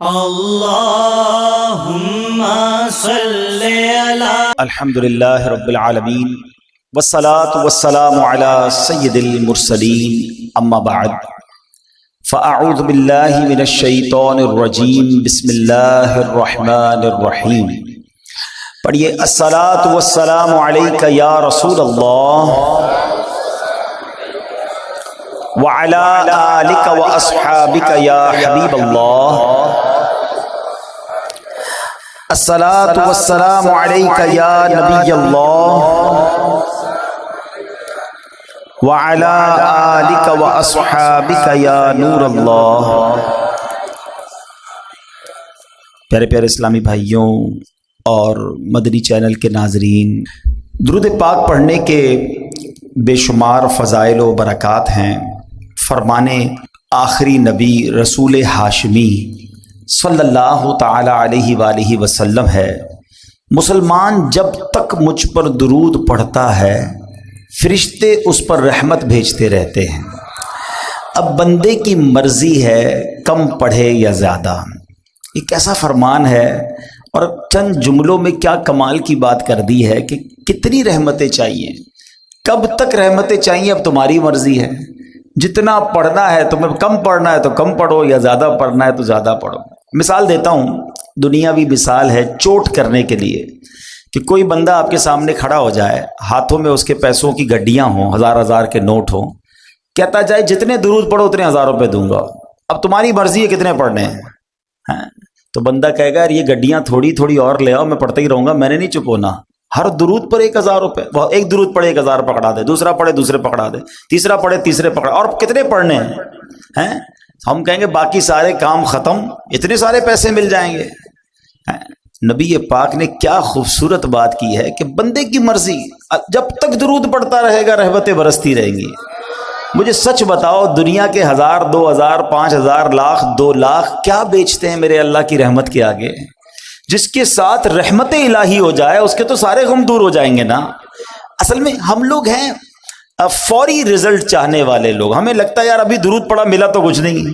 اللہم صلی علی الحمدللہ رب العالمین والصلاة والسلام علی سید المرسلین اما بعد فاعوذ باللہ من الشیطان الرجیم بسم اللہ الرحمن الرحیم پڑھیے الصلاة والسلام علیک یا رسول اللہ وعلی آلک واصحابک یا حبیب اللہ الصلاۃ والسلام علیک یا نبی اللہ وعلی آلک واصحابک یا نور اللہ۔ پیارے پیارے اسلامی بھائیوں اور مدنی چینل کے ناظرین، درود پاک پڑھنے کے بے شمار فضائل و برکات ہیں۔ فرمان آخری نبی رسول ہاشمی صلی اللہ تعالی علیہ وآلہ وسلم ہے، مسلمان جب تک مجھ پر درود پڑھتا ہے فرشتے اس پر رحمت بھیجتے رہتے ہیں۔ اب بندے کی مرضی ہے کم پڑھے یا زیادہ۔ ایک ایسا فرمان ہے اور چند جملوں میں کیا کمال کی بات کر دی ہے کہ کتنی رحمتیں چاہیے، کب تک رحمتیں چاہیے اب تمہاری مرضی ہے۔ جتنا پڑھنا ہے تمہیں کم پڑھنا ہے تو کم پڑھو، یا زیادہ پڑھنا ہے تو زیادہ پڑھو۔ مثال دیتا ہوں، دنیاوی مثال ہے چوٹ کرنے کے لیے، کہ کوئی بندہ آپ کے سامنے کھڑا ہو جائے، ہاتھوں میں اس کے پیسوں کی گڈیاں ہوں، ہزار ہزار کے نوٹ ہوں، کہتا جائے جتنے درود پڑھو اتنے 1000 روپے دوں گا، اب تمہاری مرضی ہے کتنے پڑھنے ہیں۔ تو بندہ کہے گا یار یہ گڈیاں تھوڑی تھوڑی اور لے آؤ، میں پڑھتا ہی رہوں گا، میں نے نہیں چپ ہونا۔ ہر درود پر 1000 روپے، ایک درود پڑھے 1000 پکڑا دے، دوسرا پڑھے دوسرے پکڑا دے، تیسرا پڑھے تیسرے پکڑا، اور کتنے پڑھنے ہیں؟ ہم کہیں گے باقی سارے کام ختم، اتنے سارے پیسے مل جائیں گے۔ نبی پاک نے کیا خوبصورت بات کی ہے کہ بندے کی مرضی، جب تک درود پڑھتا رہے گا رحمتیں برستی رہیں گی۔ مجھے سچ بتاؤ، دنیا کے 1000 2000 5000 لاکھ 2 لاکھ کیا بیچتے ہیں میرے اللہ کی رحمت کے آگے؟ جس کے ساتھ رحمت الہی ہو جائے اس کے تو سارے غم دور ہو جائیں گے نا۔ اصل میں ہم لوگ ہیں فوری رزلٹ چاہنے والے لوگ، ہمیں لگتا ہے یار ابھی درود پڑھا ملا تو کچھ نہیں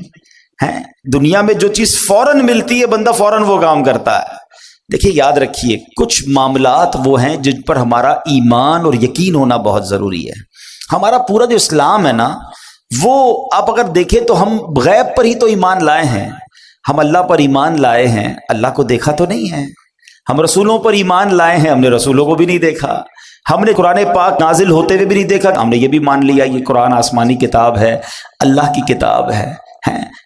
ہے۔ دنیا میں جو چیز فوراً ملتی ہے بندہ فوراً وہ کام کرتا ہے۔ دیکھیے یاد رکھیے، کچھ معاملات وہ ہیں جن پر ہمارا ایمان اور یقین ہونا بہت ضروری ہے۔ ہمارا پورا جو اسلام ہے نا، وہ آپ اگر دیکھیں تو ہم غیب پر ہی تو ایمان لائے ہیں۔ ہم اللہ پر ایمان لائے ہیں، اللہ کو دیکھا تو نہیں ہے۔ ہم رسولوں پر ایمان لائے ہیں، ہم نے رسولوں کو بھی نہیں دیکھا۔ ہم نے قرآن پاک نازل ہوتے ہوئے بھی نہیں دیکھا، ہم نے یہ بھی مان لیا یہ قرآن آسمانی کتاب ہے، اللہ کی کتاب ہے۔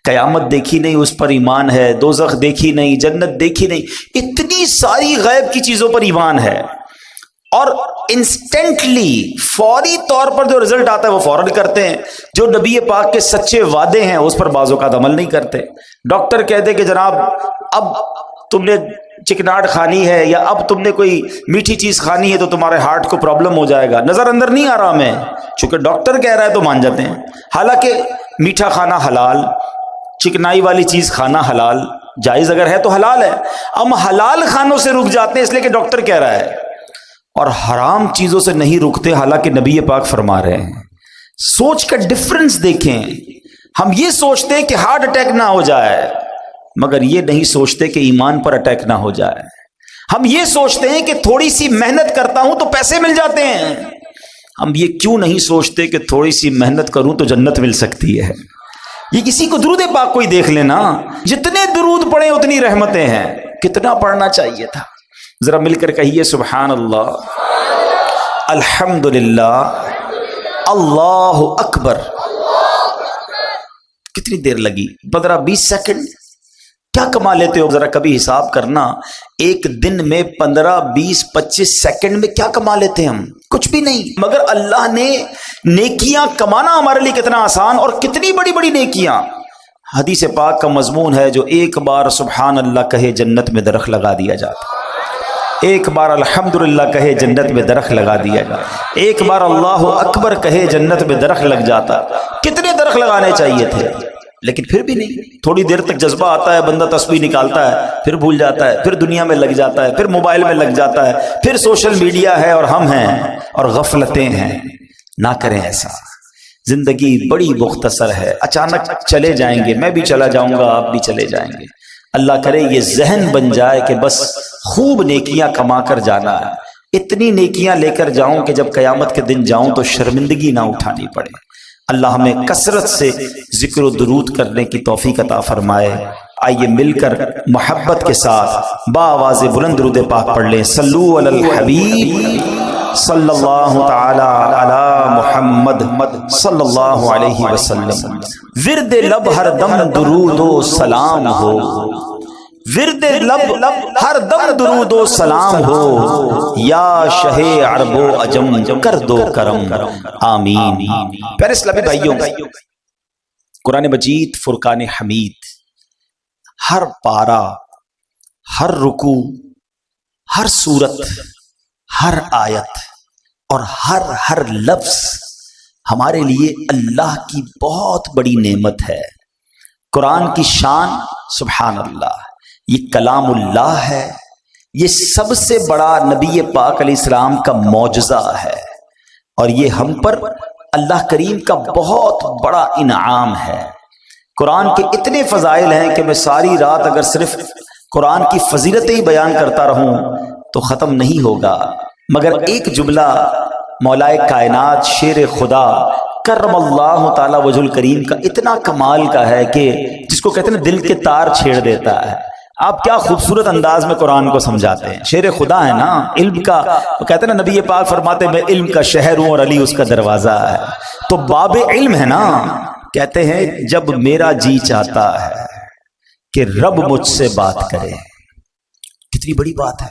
قیامت دیکھی نہیں اس پر ایمان ہے، دوزخ دیکھی نہیں، جنت دیکھی نہیں، اتنی ساری غیب کی چیزوں پر ایمان ہے۔ اور انسٹنٹلی فوری طور پر جو رزلٹ آتا ہے وہ فوراً کرتے ہیں۔ جو نبی پاک کے سچے وعدے ہیں اس پر بعض اوقات عمل نہیں کرتے۔ ڈاکٹر کہتے کہ جناب اب تم نے چکناٹ کھانی ہے یا اب تم نے کوئی میٹھی چیز کھانی ہے تو تمہارے ہارٹ کو پرابلم ہو جائے گا، نظر اندر نہیں آ رہا ہمیں، چونکہ ڈاکٹر کہہ رہا ہے تو مان جاتے ہیں۔ حالانکہ میٹھا کھانا حلال، چکنائی والی چیز کھانا حلال، جائز اگر ہے تو حلال ہے۔ ہم حلال کھانوں سے رک جاتے ہیں اس لیے کہ ڈاکٹر کہہ رہا ہے، اور حرام چیزوں سے نہیں رکتے حالانکہ نبی پاک فرما رہے ہیں۔ سوچ کا ڈفرنس دیکھیں۔ ہم یہ سوچتے ہیں کہ ہارٹ اٹیک نہ ہو جائے، مگر یہ نہیں سوچتے کہ ایمان پر اٹیک نہ ہو جائے۔ ہم یہ سوچتے ہیں کہ تھوڑی سی محنت کرتا ہوں تو پیسے مل جاتے ہیں، ہم یہ کیوں نہیں سوچتے کہ تھوڑی سی محنت کروں تو جنت مل سکتی ہے۔ یہ کسی کو درود پاک کوئی دیکھ لینا، جتنے درود پڑھیں اتنی رحمتیں ہیں۔ کتنا پڑھنا چاہیے تھا؟ ذرا مل کر کہیے سبحان اللہ، الحمدللہ، اللہ اکبر۔ کتنی دیر لگی؟ 15-20 سیکنڈ؟ کیا کما لیتے ہو؟ ذرا کبھی حساب کرنا، ایک دن میں 15-20-25 سیکنڈ میں کیا کما لیتے ہیں ہم؟ کچھ بھی نہیں۔ مگر اللہ نے نیکیاں کمانا ہمارے لیے کتنا آسان، اور کتنی بڑی بڑی نیکیاں۔ حدیث پاک کا مضمون ہے جو ایک بار سبحان اللہ کہے جنت میں درخت لگا دیا جاتا، ایک بار الحمدللہ کہے جنت میں درخت لگا دیا جاتا، ایک بار اللہ اکبر کہے جنت میں درخت لگ جاتا۔ کتنے درخت لگانے چاہیے تھے، لیکن پھر بھی نہیں۔ تھوڑی دیر تک جذبہ آتا ہے، بندہ تسبیح نکالتا ہے، پھر بھول جاتا ہے، پھر دنیا میں لگ جاتا ہے، پھر موبائل میں لگ جاتا ہے، پھر سوشل میڈیا ہے اور ہم ہیں اور غفلتیں ہیں۔ نہ کریں ایسا۔ زندگی بڑی مختصر ہے، اچانک چلے جائیں گے، میں بھی چلا جاؤں گا، آپ بھی چلے جائیں گے۔ اللہ کرے یہ ذہن بن جائے کہ بس خوب نیکیاں کما کر جانا ہے، اتنی نیکیاں لے کر جاؤں کہ جب قیامت کے دن جاؤں تو شرمندگی نہ اٹھانی پڑے۔ اللہ ہمیں کثرت سے ذکر و درود کرنے کی توفیق عطا فرمائے۔ آئیے مل کر محبت کے ساتھ بآواز بلند درود پاک پڑھ لیں۔ صلو علی الحبیب صلی اللہ تعالی علی محمد صلی اللہ علیہ وسلم۔ ورد لب ہر دم درود و سلام ہو، ورد لب ہر دم درود و سلام ہو، یا شہ عرب و عجم کر دو کرم، آمین۔ پیارے اسلامی بھائیوں، قرآن مجید فرقان حمید ہر پارہ، ہر رکوع، ہر سورت، ہر آیت اور ہر لفظ ہمارے لیے اللہ کی بہت بڑی نعمت ہے۔ قرآن کی شان سبحان اللہ، یہ کلام اللہ ہے، یہ سب سے بڑا نبی پاک علیہ السلام کا معجزہ ہے، اور یہ ہم پر اللہ کریم کا بہت بڑا انعام ہے۔ قرآن کے اتنے فضائل ہیں کہ میں ساری رات اگر صرف قرآن کی فضیلتیں ہی بیان کرتا رہوں تو ختم نہیں ہوگا، مگر ایک جملہ مولائے کائنات شیر خدا کرم اللہ تعالی وجہ الکریم کا اتنا کمال کا ہے کہ جس کو کہتے ہیں دل کے تار چھیڑ دیتا ہے۔ آپ کیا خوبصورت انداز میں قرآن کو سمجھاتے ہیں، شیر خدا ہے نا، علم کا، وہ کہتے ہیں نا نبی پاک فرماتے ہیں میں علم کا شہر ہوں اور علی اس کا دروازہ ہے، تو باب علم ہے نا۔ کہتے ہیں جب میرا جی چاہتا ہے کہ رب مجھ سے بات کرے، کتنی بڑی بات ہے،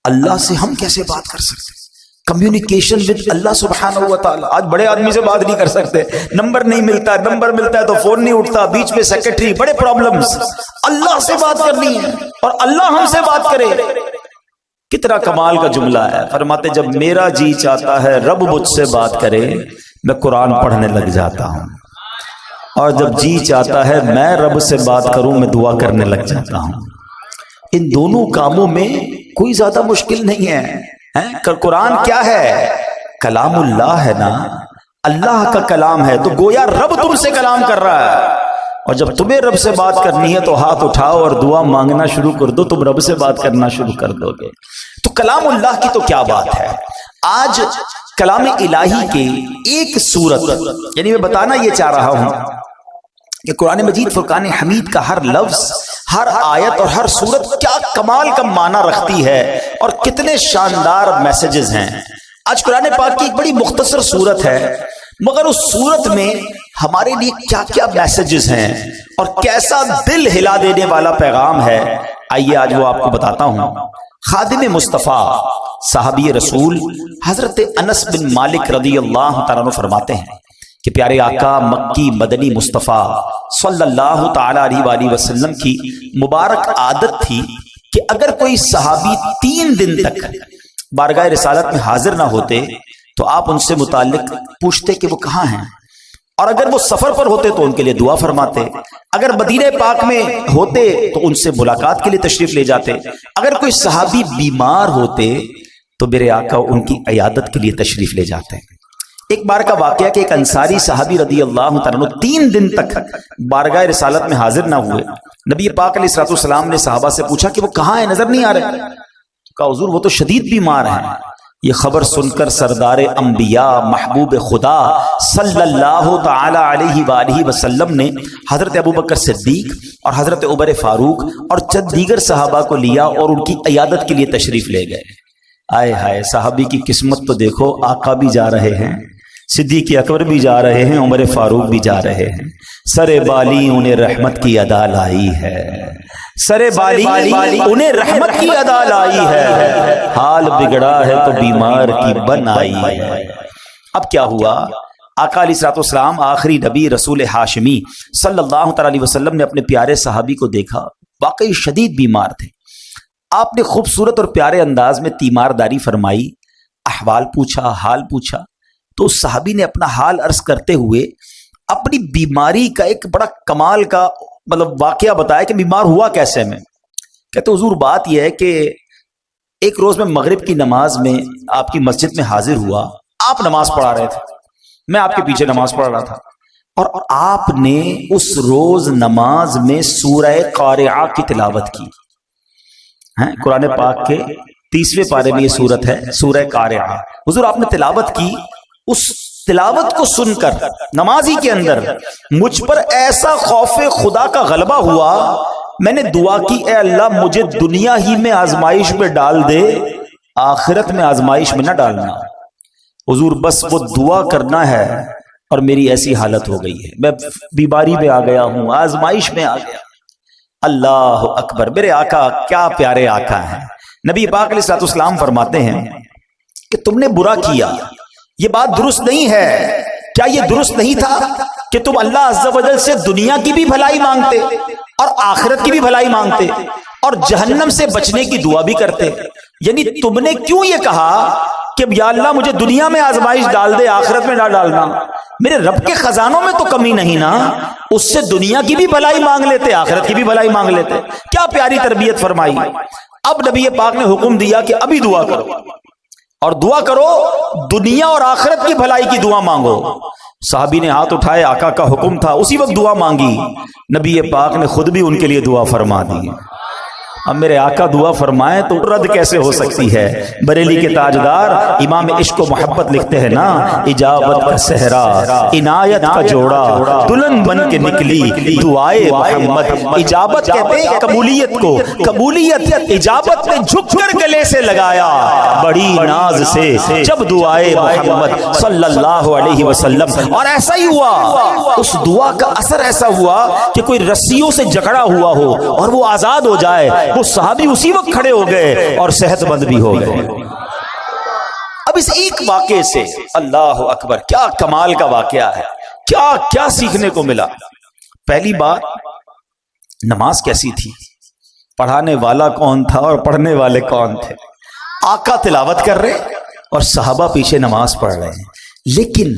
اللہ سے ہم کیسے بات کر سکتے، کمیونیکیشن ود اللہ سبحانہ و تعالی۔ آج بڑے آدمی سے بات نہیں کر سکتے، نمبر نہیں ملتا، نمبر ملتا ہے تو فون نہیں اٹھتا، بیچ میں سیکرٹری، بڑے پرابلمز۔ اللہ سے بات کرنی ہے اور اللہ ہم سے بات کرے، کتنا کمال کا جملہ ہے۔ فرماتے جب میرا جی چاہتا ہے رب مجھ سے بات کرے، میں قرآن پڑھنے لگ جاتا ہوں، اور جب جی چاہتا ہے میں رب سے بات کروں، میں دعا کرنے لگ جاتا ہوں۔ ان دونوں کاموں میں کوئی زیادہ مشکل نہیں ہے۔ قرآن کیا ہے؟ کلام اللہ ہے نا، اللہ کا کلام ہے، تو گویا رب تم سے کلام کر رہا ہے، اور جب تمہیں رب سے بات کرنی ہے تو ہاتھ اٹھاؤ اور دعا مانگنا شروع کر دو، تم رب سے بات کرنا شروع کر دو گے۔ تو کلام اللہ کی تو کیا بات ہے۔ آج کلام الہی کے ایک سورت، یعنی میں بتانا یہ چاہ رہا ہوں کہ قرآن مجید فرقان حمید کا ہر لفظ، ہر آیت اور ہر سورت کیا کمال کا معنی رکھتی ہے اور کتنے شاندار میسیجز ہیں۔ آج قرآن پاک کی ایک بڑی مختصر سورت ہے، مگر اس سورت میں ہمارے لیے کیا کیا میسیجز ہیں اور کیسا دل ہلا دینے والا پیغام ہے، آئیے آج وہ آپ کو بتاتا ہوں۔ خادم مصطفیٰ صحابی رسول حضرت انس بن مالک رضی اللہ تعالیٰ عنہ فرماتے ہیں کہ پیارے آقا مکی مدنی مصطفیٰ صلی اللہ تعالی علیہ وآلہ وسلم کی مبارک عادت تھی کہ اگر کوئی صحابی 3 دن تک بارگاہ رسالت میں حاضر نہ ہوتے تو آپ ان سے متعلق پوچھتے کہ وہ کہاں ہیں، اور اگر وہ سفر پر ہوتے تو ان کے لیے دعا فرماتے، اگر مدینہ پاک میں ہوتے تو ان سے ملاقات کے لیے تشریف لے جاتے، اگر کوئی صحابی بیمار ہوتے تو میرے آقا ان کی عیادت کے لیے تشریف لے جاتے۔ ایک بار کا واقعہ کہ ایک انصاری صحابی رضی اللہ تعالیٰ 3 دن تک بارگاہ رسالت میں حاضر نہ ہوئے۔ نبی پاک علیہ الصلوۃ والسلام نے صحابہ سے پوچھا کہ وہ کہاں ہیں، نظر نہیں آ رہے۔ کہا حضور وہ تو شدید بیمار ہیں۔ یہ خبر سن کر سردار انبیاء محبوب خدا صلی اللہ تعالی علیہ وآلہ وسلم نے حضرت ابوبکر صدیق اور حضرت عمر فاروق اور چند دیگر صحابہ کو لیا اور ان کی عیادت کے لیے تشریف لے گئے۔ آئے ہائے، صحابی کی قسمت تو دیکھو، آقا بھی جا رہے ہیں، صدیق اکبر بھی جا رہے ہیں، عمر فاروق بھی جا رہے ہیں، سر بالی انہیں رحمت کی ادا لائی ہے، سر بالی انہیں رحمت کی ادا لائی ہے، حال بگڑا ہے تو بیمار کی بن آئی ہے۔ اب کیا ہوا؟ آقا علیہ الصلوۃ والسلام آخری نبی رسول ہاشمی صلی اللہ تعالی علیہ وسلم نے اپنے پیارے صحابی کو دیکھا، واقعی شدید بیمار تھے۔ آپ نے خوبصورت اور پیارے انداز میں تیمارداری فرمائی، احوال پوچھا، حال پوچھا، تو اس صحابی نے اپنا حال عرض کرتے ہوئے اپنی بیماری کا ایک بڑا کمال کا واقعہ بتایا کہ بیمار ہوا کیسے میں۔ کہتے حضور بات یہ ہے کہ ایک روز میں مغرب کی نماز میں آپ کی مسجد میں حاضر ہوا، آپ نماز پڑھا رہے تھے، میں آپ کے پیچھے نماز پڑھ رہا تھا، اور آپ نے اس روز نماز میں سورہ قارعہ کی تلاوت کی. قرآن پاک کے 30ویں پارے میں یہ سورت ہے سورہ قارعہ. حضور آپ نے تلاوت کی. اس تلاوت کو سن کر نمازی کے اندر مجھ پر ایسا خوف خدا کا غلبہ ہوا، میں نے دعا کی اے اللہ مجھے دنیا ہی میں آزمائش میں ڈال دے، آخرت میں آزمائش میں نہ ڈالنا. حضور بس وہ دعا کرنا ہے اور میری ایسی حالت ہو گئی ہے، میں بیماری میں آ گیا ہوں، آزمائش میں آ گیا. اللہ اکبر. میرے آقا کیا پیارے آقا ہیں. نبی پاک علیہ الصلوۃ والسلام فرماتے ہیں کہ تم نے برا کیا، یہ بات درست نہیں ہے. کیا یہ درست نہیں تھا کہ تم اللہ عز و جل سے دنیا کی بھی بھلائی مانگتے اور آخرت کی بھی بھلائی مانگتے اور جہنم سے بچنے کی دعا بھی کرتے؟ یعنی تم نے کیوں یہ کہا کہ یا اللہ مجھے دنیا میں آزمائش ڈال دے، آخرت میں نہ ڈالنا؟ میرے رب کے خزانوں میں تو کمی نہیں نا، اس سے دنیا کی بھی بھلائی مانگ لیتے، آخرت کی بھی بھلائی مانگ لیتے. کیا پیاری تربیت فرمائی. اب نبی پاک نے حکم دیا کہ ابھی دعا کرو، اور دعا کرو دنیا اور آخرت کی بھلائی کی دعا مانگو. صحابی نے ہاتھ اٹھائے، آقا کا حکم تھا، اسی وقت دعا مانگی. نبی پاک نے خود بھی ان کے لیے دعا فرما دی. اب میرے آقا دعا فرمائیں تو رد کیسے ہو سکتی ہے؟ بریلی کے تاجدار امام عشق و محبت لکھتے ہیں نا، اجابت کا صحرا عنایت کا جوڑا دلہن بن کے نکلی دعائے محمد. اجابت کہتے ہیں قبولیت کو، قبولیت اجابت نے جھک کر گلے سے لگایا بڑی ناز سے جب دعائے محمد صلی اللہ علیہ وسلم. اور ایسا ہی ہوا، اس دعا کا اثر ایسا ہوا کہ کوئی رسیوں سے جکڑا ہوا ہو اور وہ آزاد ہو جائے، وہ صحابی اسی وقت کھڑے ہو گئے اور صحت مند بھی ہو گئے. اب اس ایک واقعے سے اللہ اکبر کیا کمال کا واقعہ ہے، کیا کیا سیکھنے کو ملا. پہلی بات، نماز کیسی تھی، پڑھانے والا کون تھا اور پڑھنے والے کون تھے. آقا تلاوت کر رہے اور صحابہ پیچھے نماز پڑھ رہے ہیں، لیکن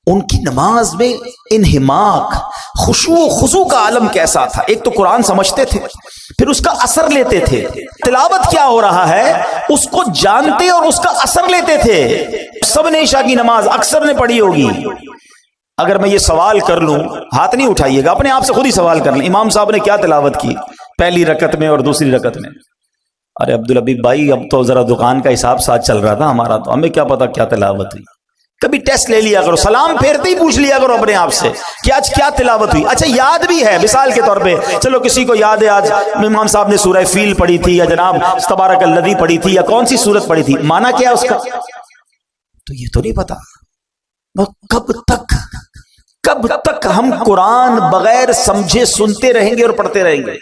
ان کی نماز میں انہماک، خشوع و خضوع کا عالم کیسا تھا. ایک تو قرآن سمجھتے تھے، پھر اس کا اثر لیتے تھے. تلاوت کیا ہو رہا ہے اس کو جانتے اور اس کا اثر لیتے تھے. سب نے عشاء کی نماز اکثر نے پڑھی ہوگی. اگر میں یہ سوال کر لوں، ہاتھ نہیں اٹھائیے گا، اپنے آپ سے خود ہی سوال کر لیں، امام صاحب نے کیا تلاوت کی پہلی رکعت میں اور دوسری رکعت میں؟ ارے عبدالحبیب بھائی اب تو ذرا دکان کا حساب ساتھ چل رہا تھا ہمارا، تو ہمیں کیا پتا کیا تلاوت ہوئی. کبھی ٹیسٹ لے لیا کرو، سلام پھیرتے ہی پوچھ لیا کرو اپنے آپ سے کہ آج کیا تلاوت ہوئی. اچھا یاد بھی ہے، مثال کے طور پہ چلو کسی کو یاد ہے آج امام صاحب نے سورہ فیل پڑھی تھی یا جناب تبارک الذی پڑھی تھی یا کون سی سورت پڑھی تھی، معنی کیا اس کا تو یہ تو نہیں پتا. کب تک ہم قرآن بغیر سمجھے سنتے رہیں گے اور پڑھتے رہیں گے؟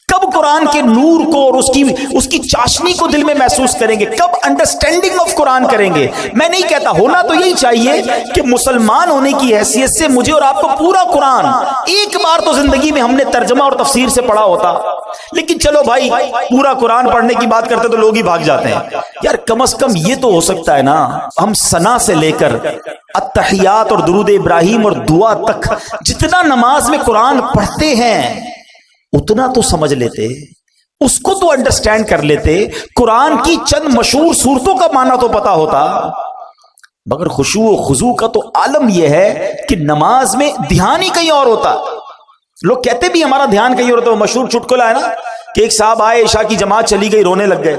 کب قرآن کے نور کو اور اس کی چاشنی کو دل میں محسوس کریں گے؟ کب انڈرسٹینڈنگ آف قرآن کریں گے؟ میں نہیں کہتا، ہونا تو یہی چاہیے کہ مسلمان ہونے کی حیثیت سے مجھے اور آپ کو پورا قرآن ایک بار تو زندگی میں ہم نے ترجمہ اور تفسیر سے پڑھا ہوتا. لیکن چلو بھائی پورا قرآن پڑھنے کی بات کرتے تو لوگ ہی بھاگ جاتے ہیں. یار کم از کم یہ تو ہو سکتا ہے نا، ہم ثنا سے لے کر التحیات اور درود ابراہیم اور دعا تک جتنا نماز میں قرآن پڑھتے ہیں اتنا تو سمجھ لیتے، اس کو تو انڈرسٹینڈ کر لیتے. قرآن کی چند مشہور صورتوں کا معنی تو پتا ہوتا. مگر خشوع و خضوع کا تو عالم یہ ہے کہ نماز میں دھیان ہی کہیں اور ہوتا. لوگ کہتے بھی ہمارا دھیان کہیں اور ہوتا. وہ مشہور چٹکلا ہے نا کہ ایک صاحب آئے، عشاء کی جماعت چلی گئی، رونے لگ گئے.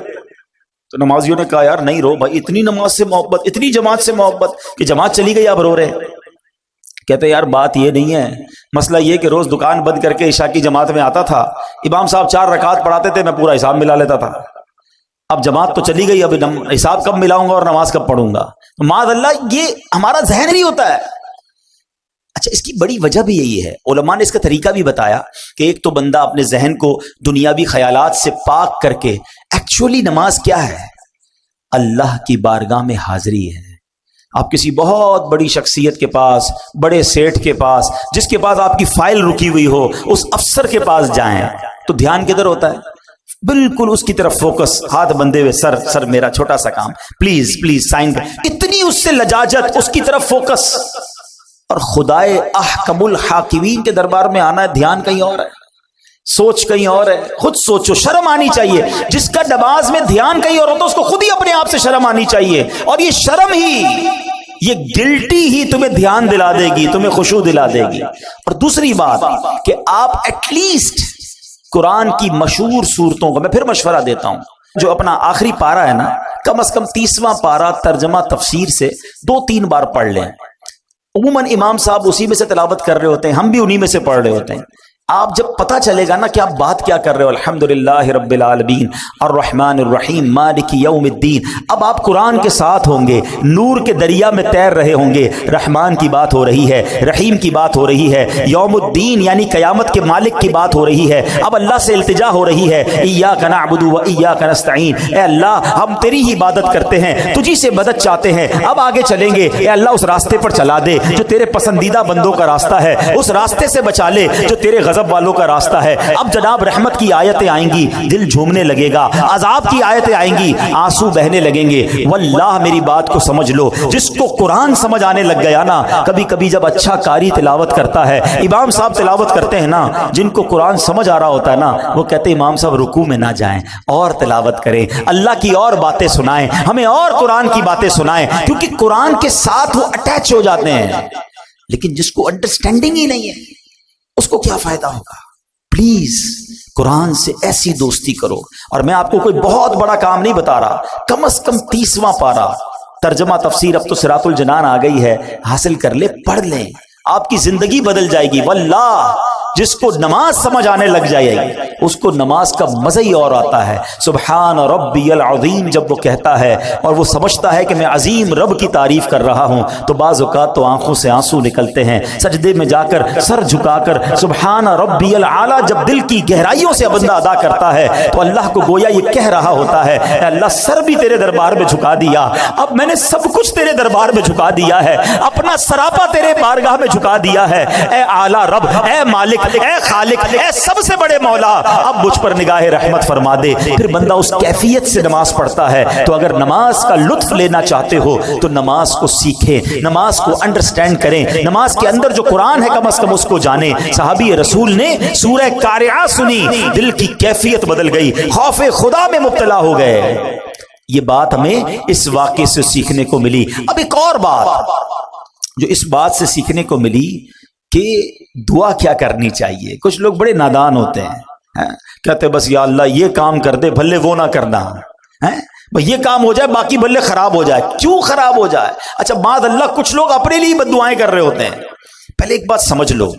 تو نمازیوں نے کہا یار نہیں رو بھائی، اتنی نماز سے محبت، اتنی جماعت سے محبت کہ جماعت چلی گئی اب رو رہے. کہتے یار بات یہ نہیں ہے، مسئلہ یہ کہ روز دکان بند کر کے عشاء کی جماعت میں آتا تھا، امام صاحب 4 رکعت پڑھاتے تھے، میں پورا حساب ملا لیتا تھا. اب جماعت تو چلی گئی، اب حساب کب ملاؤں گا اور نماز کب پڑھوں گا؟ معاذ اللہ یہ ہمارا ذہن نہیں ہوتا ہے. اچھا اس کی بڑی وجہ بھی یہی ہے، علماء نے اس کا طریقہ بھی بتایا کہ ایک تو بندہ اپنے ذہن کو دنیاوی خیالات سے پاک کر کے ایکچولی نماز کیا ہے؟ اللہ کی بارگاہ میں حاضری ہے. آپ کسی بہت بڑی شخصیت کے پاس، بڑے سیٹھ کے پاس، جس کے پاس آپ کی فائل رکی ہوئی ہو، اس افسر کے پاس جائیں تو دھیان کدھر ہوتا ہے؟ بالکل اس کی طرف فوکس، ہاتھ بندھے ہوئے، سر میرا چھوٹا سا کام، پلیز سائن کر. اتنی اس سے لجاجت، اس کی طرف فوکس. اور خدائے احکم الحاکمین کے دربار میں آنا ہے، دھیان کہیں اور ہے، سوچ کہیں اور ہے. خود سوچو، شرم آنی چاہیے. جس کا نماز میں دھیان کہیں اور ہوتا ہے اس کو خود ہی اپنے آپ سے شرم آنی چاہیے. اور یہ شرم ہی یہ گلٹی ہی تمہیں دھیان دلا دے گی، تمہیں خشوع دلا دے گی۔ اور دوسری بات کہ آپ ایٹ لیسٹ قرآن کی مشہور صورتوں کا میں پھر مشورہ دیتا ہوں، جو اپنا آخری پارہ ہے نا، کم از کم 30واں پارہ ترجمہ تفسیر سے 2-3 بار پڑھ لیں۔ عموماً امام صاحب اسی میں سے تلاوت کر رہے ہوتے ہیں، ہم بھی انہی میں سے پڑھ رہے ہوتے ہیں۔ آپ جب پتہ چلے گا نا کہ آپ بات کیا کر رہے ہو، الحمدللہ رب العالمین الرحمن الرحیم مالک یوم الدین، اب آپ قرآن کے ساتھ ہوں گے، نور کے دریا میں تیر رہے ہوں گے، رحمان کی بات ہو رہی ہے، رحیم کی بات ہو رہی ہے، یوم الدین یعنی قیامت کے مالک کی بات ہو رہی ہے، اب اللہ سے التجا ہو رہی ہے، ایاک نعبد و ایاک نستعین، اے اللہ ہم تیری ہی عبادت کرتے ہیں، تجھی سے مدد چاہتے ہیں، اب آگے چلیں گے، اے اللہ اس راستے پر چلا دے جو تیرے پسندیدہ بندوں کا راستہ ہے، اس راستے سے بچا لے جو تیرے غضب والوں کا راستہ ہے۔ اب جناب رحمت کی آیتیں آئیں گی، دل جھومنے لگے گا، عذاب کی آیتیں آئیں گی، آنسو بہنے لگیں گے۔ واللہ میری بات کو سمجھ لو، جس کو قرآن سمجھ آنے لگ گیا نا، کبھی کبھی جب اچھا قاری تلاوت کرتا ہے، امام صاحب تلاوت کرتے ہیں نا، جن کو قرآن سمجھ آ رہا ہوتا ہے نا، وہ کہتے ہیں امام صاحب رکوع میں نہ جائیں، اور تلاوت کریں، اللہ کی اور باتیں سنائیں، ہمیں اور قرآن کی باتیں سنائیں، کیونکہ قرآن کے ساتھ وہ اٹیچ ہو جاتے ہیں۔ لیکن جس کو انڈرسٹینڈنگ ہی نہیں ہے، اس کو کیا فائدہ ہوگا؟ پلیز قرآن سے ایسی دوستی کرو۔ اور میں آپ کو کوئی بہت بڑا کام نہیں بتا رہا، کم از کم 30واں پارہ ترجمہ تفسیر، اب تو صراط الجنان آ گئی ہے، حاصل کر لے، پڑھ لیں، آپ کی زندگی بدل جائے گی۔ واللہ جس کو نماز سمجھ آنے لگ جائے گی، اس کو نماز کا مزہ ہی اور آتا ہے۔ سبحان ربی العظیم جب وہ کہتا ہے اور وہ سمجھتا ہے کہ میں عظیم رب کی تعریف کر رہا ہوں، تو بعض اوقات تو آنکھوں سے آنسو نکلتے ہیں، سجدے میں جا کر سر جھکا کر سبحان ربی الاعلیٰ جب دل کی گہرائیوں سے بندہ ادا کرتا ہے، تو اللہ کو گویا یہ کہہ رہا ہوتا ہے، اے اللہ سر بھی تیرے دربار میں جھکا دیا، اب میں نے سب کچھ تیرے دربار میں جھکا دیا ہے، اپنا سراپا تیرے بارگاہ میں جھکا دیا ہے، اے اعلیٰ رب، اے مالک، اے خالق، اے سب سے بڑے مولا، اب مجھ پر نگاہ رحمت فرما دے۔ پھر بندہ اس کیفیت سے نماز پڑھتا ہے۔ تو اگر نماز کا لطف لینا چاہتے ہو تو نماز کو سیکھیں، نماز کو انڈرسٹینڈ کریں، نماز کے اندر جو قرآن ہے کم از کم اس کو جانیں۔ صحابی رسول نے سورہ قارعہ سنی، دل کی کیفیت بدل گئی، خوف خدا میں مبتلا ہو گئے۔ یہ بات ہمیں اس واقعے سے سیکھنے کو ملی۔ اب ایک اور بات جو اس بات سے سیکھنے کو ملی کہ دعا کیا کرنی چاہیے۔ کچھ لوگ بڑے نادان ہوتے ہیں، کہتے بس یا اللہ یہ کام کر دے، بھلے وہ نہ کرنا، یہ کام ہو جائے باقی بھلے خراب ہو جائے۔ کیوں خراب ہو جائے؟ اچھا معاذ اللہ کچھ لوگ اپنے لیے بد دعائیں کر رہے ہوتے ہیں۔ پہلے ایک بات سمجھ لو،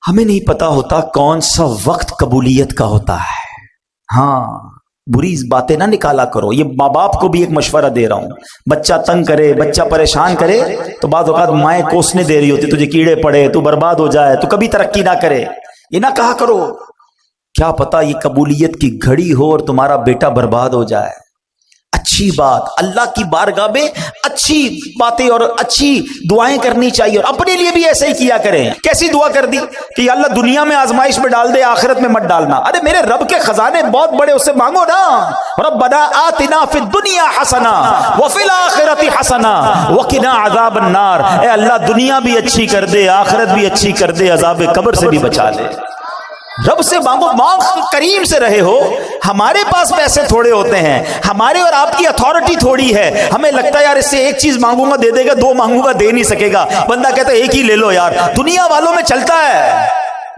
ہمیں نہیں پتا ہوتا کون سا وقت قبولیت کا ہوتا ہے۔ ہاں بری باتیں نہ نکالا کرو، یہ ماں باپ کو بھی ایک مشورہ دے رہا ہوں۔ بچہ تنگ کرے، بچہ پریشان کرے تو بعض اوقات مائیں کوسنے دے رہی ہوتی، تجھے کیڑے پڑے، تو برباد ہو جائے، تو کبھی ترقی نہ کرے، یہ نہ کہا کرو۔ کیا پتا یہ قبولیت کی گھڑی ہو اور تمہارا بیٹا برباد ہو جائے۔ اچھی بات، اللہ کی بارگاہ میں اچھی باتیں اور اچھی دعائیں کرنی چاہیے، اور اپنے لیے بھی ایسے ہی کیا کریں۔ کیسی دعا کر دی کہ یا اللہ دنیا میں آزمائش میں ڈال دے، آخرت میں مت ڈالنا۔ ارے میرے رب کے خزانے بہت بڑے، اس سے مانگو نا، ربنا آتنا فی الدنیا حسنہ وفی الآخرۃ حسنہ وقنا عذاب النار۔ اے اللہ دنیا بھی اچھی کر دے، آخرت بھی اچھی کر دے، عذاب قبر سے بھی بچا لے۔ رب سے مانگو، مانگ کریم سے رہے ہو۔ ہمارے پاس پیسے تھوڑے ہوتے ہیں، ہمارے اور آپ کی اتھارٹی تھوڑی ہے، ہمیں لگتا ہے یار اس سے ایک چیز مانگوں گا دے دے گا، دو مانگوں گا دے نہیں سکے گا، بندہ کہتا ہے ایک ہی لے لو یار۔ دنیا والوں میں چلتا ہے،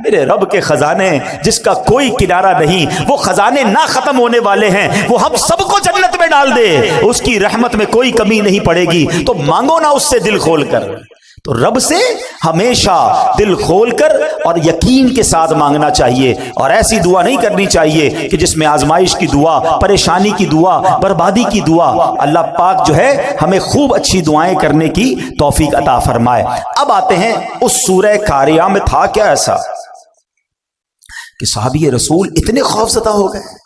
میرے رب کے خزانے جس کا کوئی کنارہ نہیں، وہ خزانے نہ ختم ہونے والے ہیں، وہ ہم سب کو جنت میں ڈال دے، اس کی رحمت میں کوئی کمی نہیں پڑے گی۔ تو مانگو نا اس سے دل کھول کر، تو رب سے ہمیشہ دل کھول کر اور یقین کے ساتھ مانگنا چاہیے، اور ایسی دعا نہیں کرنی چاہیے کہ جس میں آزمائش کی دعا، پریشانی کی دعا، بربادی کی دعا۔ اللہ پاک جو ہے ہمیں خوب اچھی دعائیں کرنے کی توفیق عطا فرمائے۔ اب آتے ہیں اس سورہ قاریہ میں تھا کیا ایسا کہ صحابی رسول اتنے خوف زدہ ہو گئے ہیں۔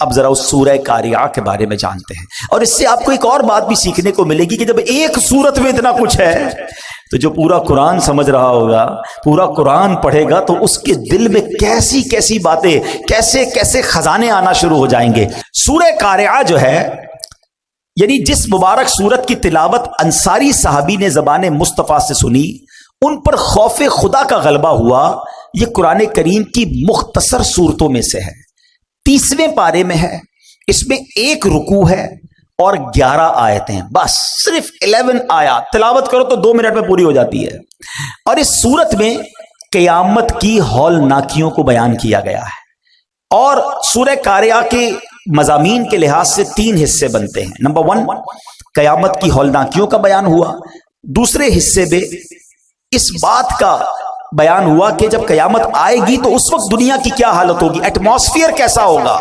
اب ذرا اس سورہ قاریہ کے بارے میں جانتے ہیں، اور اس سے آپ کو ایک اور بات بھی سیکھنے کو ملے گی کہ جب ایک سورت میں اتنا کچھ ہے تو جو پورا قرآن سمجھ رہا ہوگا، پورا قرآن پڑھے گا، تو اس کے دل میں کیسی کیسی باتیں، کیسے کیسے خزانے آنا شروع ہو جائیں گے۔ سورہ قاریہ جو ہے، یعنی جس مبارک سورت کی تلاوت انصاری صحابی نے زبان مصطفیٰ سے سنی، ان پر خوف خدا کا غلبہ ہوا۔ یہ قرآن کریم کی مختصر صورتوں میں سے ہے، 30ویں پارے میں ہے، اس میں ایک رکوع ہے اور 11 آیتیں، بس صرف 11 آیات تلاوت کرو تو 2 منٹ میں پوری ہو جاتی ہے۔ اور اس سورت میں قیامت کی ہولناکیوں کو بیان کیا گیا ہے، اور سورہ قاریہ کے مضامین کے لحاظ سے 3 حصے بنتے ہیں۔ نمبر 1 قیامت کی ہولناکیوں کا بیان ہوا، دوسرے حصے میں اس بات کا بیان ہوا کہ جب قیامت آئے گی تو اس وقت دنیا کی کیا حالت ہوگی، ایٹماسفیئر کیسا ہوگا،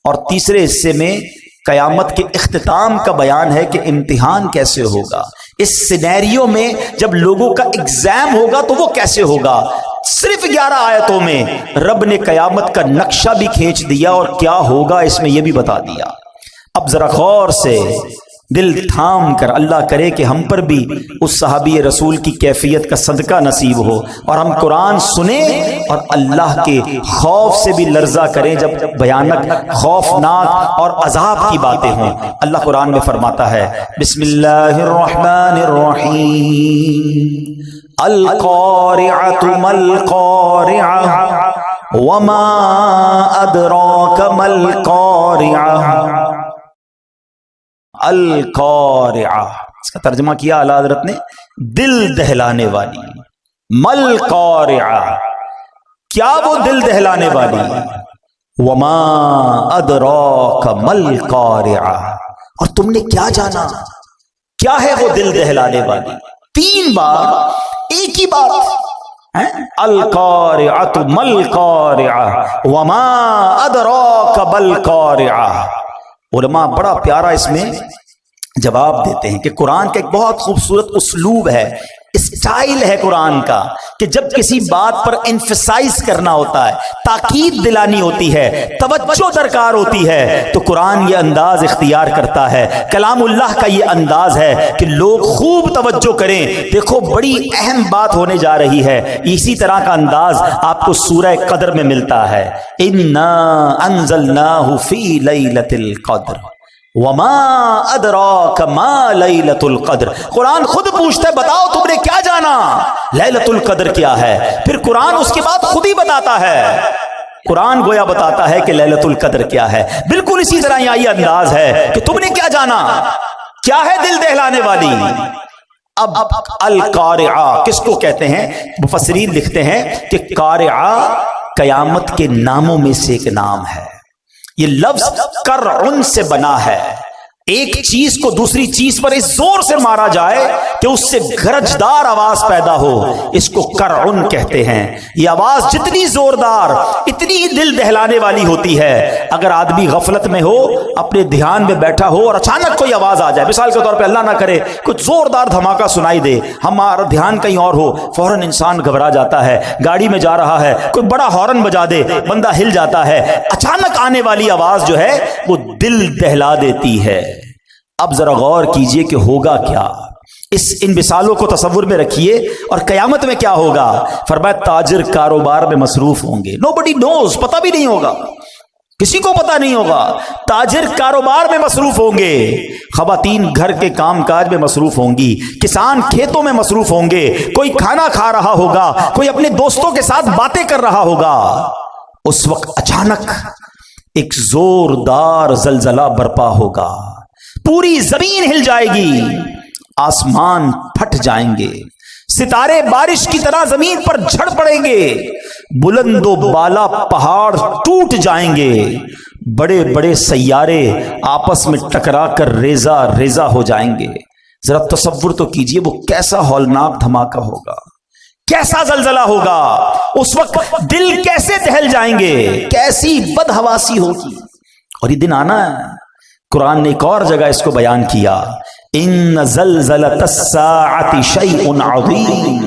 اور تیسرے حصے میں قیامت کے اختتام کا بیان ہے کہ امتحان کیسے ہوگا، اس سینیریو میں جب لوگوں کا ایگزام ہوگا تو وہ کیسے ہوگا۔ صرف 11 آیتوں میں رب نے قیامت کا نقشہ بھی کھینچ دیا اور کیا ہوگا اس میں یہ بھی بتا دیا۔ اب ذرا غور سے دل تھام کر، اللہ کرے کہ ہم پر بھی اس صحابی رسول کی کیفیت کا صدقہ نصیب ہو اور ہم قرآن سنیں اور اللہ کے خوف سے بھی لرزہ کریں جب بھیانک، خوفناک اور عذاب کی باتیں ہوں۔ اللہ قرآن میں فرماتا ہے، بسم اللہ الرحمن الرحیم، القارعۃ ما القارعۃ وما ادراک ما القارعۃ۔ القارعہ، اس کا ترجمہ کیا اعلیٰ حضرت نے دل دہلانے والی۔ مل قارعہ، کیا وہ دل دہلانے والی؟ وما ادراک مل قارعہ، اور تم نے کیا جانا کیا ہے وہ دل دہلانے والی؟ 3 بار ایک ہی بات، القارعۃ مل قارعہ وما ادراک مل قارعہ۔ علماء بڑا پیارا اس میں جواب دیتے ہیں کہ قرآن کا ایک بہت خوبصورت اسلوب ہے، اسٹائل ہے قرآن کا، کہ جب کسی بات پر انفسائز کرنا ہوتا ہے، تاکید دلانی ہوتی ہے، توجہ درکار ہوتی ہے، تو قرآن یہ انداز اختیار کرتا ہے۔ کلام اللہ کا یہ انداز ہے کہ لوگ خوب توجہ کریں، دیکھو بڑی اہم بات ہونے جا رہی ہے۔ اسی طرح کا انداز آپ کو سورہ قدر میں ملتا ہے، انا انزلناہ فی لیلۃ القدر وما ادراک ما لیلۃ القدر۔ قرآن خود پوچھتا ہے، بتاؤ تم نے کیا جانا لیلۃ القدر کیا ہے؟ پھر قرآن اس کے بعد خود ہی بتاتا ہے، قرآن گویا بتاتا ہے کہ لیلۃ القدر کیا ہے۔ بالکل اسی طرح یہاں یہ انداز ہے کہ تم نے کیا جانا، کیا ہے دل دہلانے والی۔ اب القارعہ کس کو کہتے ہیں؟ مفسرین لکھتے ہیں کہ قارعہ قیامت کے ناموں میں سے ایک نام ہے۔ یہ لفظ کرعن سے بنا ہے، ایک چیز کو دوسری چیز پر اس زور سے مارا جائے کہ اس سے گرجدار آواز پیدا ہو، اس کو کرعن کہتے ہیں۔ یہ آواز جتنی زوردار، اتنی دل دہلانے والی ہوتی ہے۔ اگر آدمی غفلت میں ہو، اپنے دھیان میں بیٹھا ہو اور اچانک کوئی آواز آ جائے، مثال کے طور پہ اللہ نہ کرے کچھ زوردار دھماکہ سنائی دے، ہمارا دھیان کہیں اور ہو، فوراً انسان گھبرا جاتا ہے۔ گاڑی میں جا رہا ہے، کوئی بڑا ہارن بجا دے، بندہ ہل جاتا ہے۔ اچانک آنے والی آواز جو ہے وہ دل دہلا دیتی ہے۔ اب ذرا غور کیجئے کہ ہوگا کیا، ان مثالوں کو تصور میں رکھیے، اور قیامت میں کیا ہوگا۔ فرمایا تاجر کاروبار میں مصروف ہوں گے، nobody knows، پتہ بھی نہیں ہوگا، کسی کو پتہ نہیں ہوگا۔ تاجر کاروبار میں مصروف ہوں گے، خواتین گھر کے کام کاج میں مصروف ہوں گی، کسان کھیتوں میں مصروف ہوں گے، کوئی کھانا کھا رہا ہوگا، کوئی اپنے دوستوں کے ساتھ باتیں کر رہا ہوگا۔ اس وقت اچانک ایک زوردار زلزلہ برپا ہوگا، پوری زمین ہل جائے گی، آسمان پھٹ جائیں گے، ستارے بارش کی طرح زمین پر جھڑ پڑیں گے، بلند و بالا پہاڑ ٹوٹ جائیں گے، بڑے بڑے سیارے آپس میں ٹکرا کر ریزہ ریزہ ہو جائیں گے۔ ذرا تصور تو کیجئے وہ کیسا ہولناک دھماکہ ہوگا، کیسا زلزلہ ہوگا، اس وقت دل کیسے دہل جائیں گے، کیسی بدحواسی ہوگی۔ اور یہ دن آنا ہے، قرآن نے ایک اور جگہ اس کو بیان کیا، ان زلزلۃ الساعۃ شیء عظیم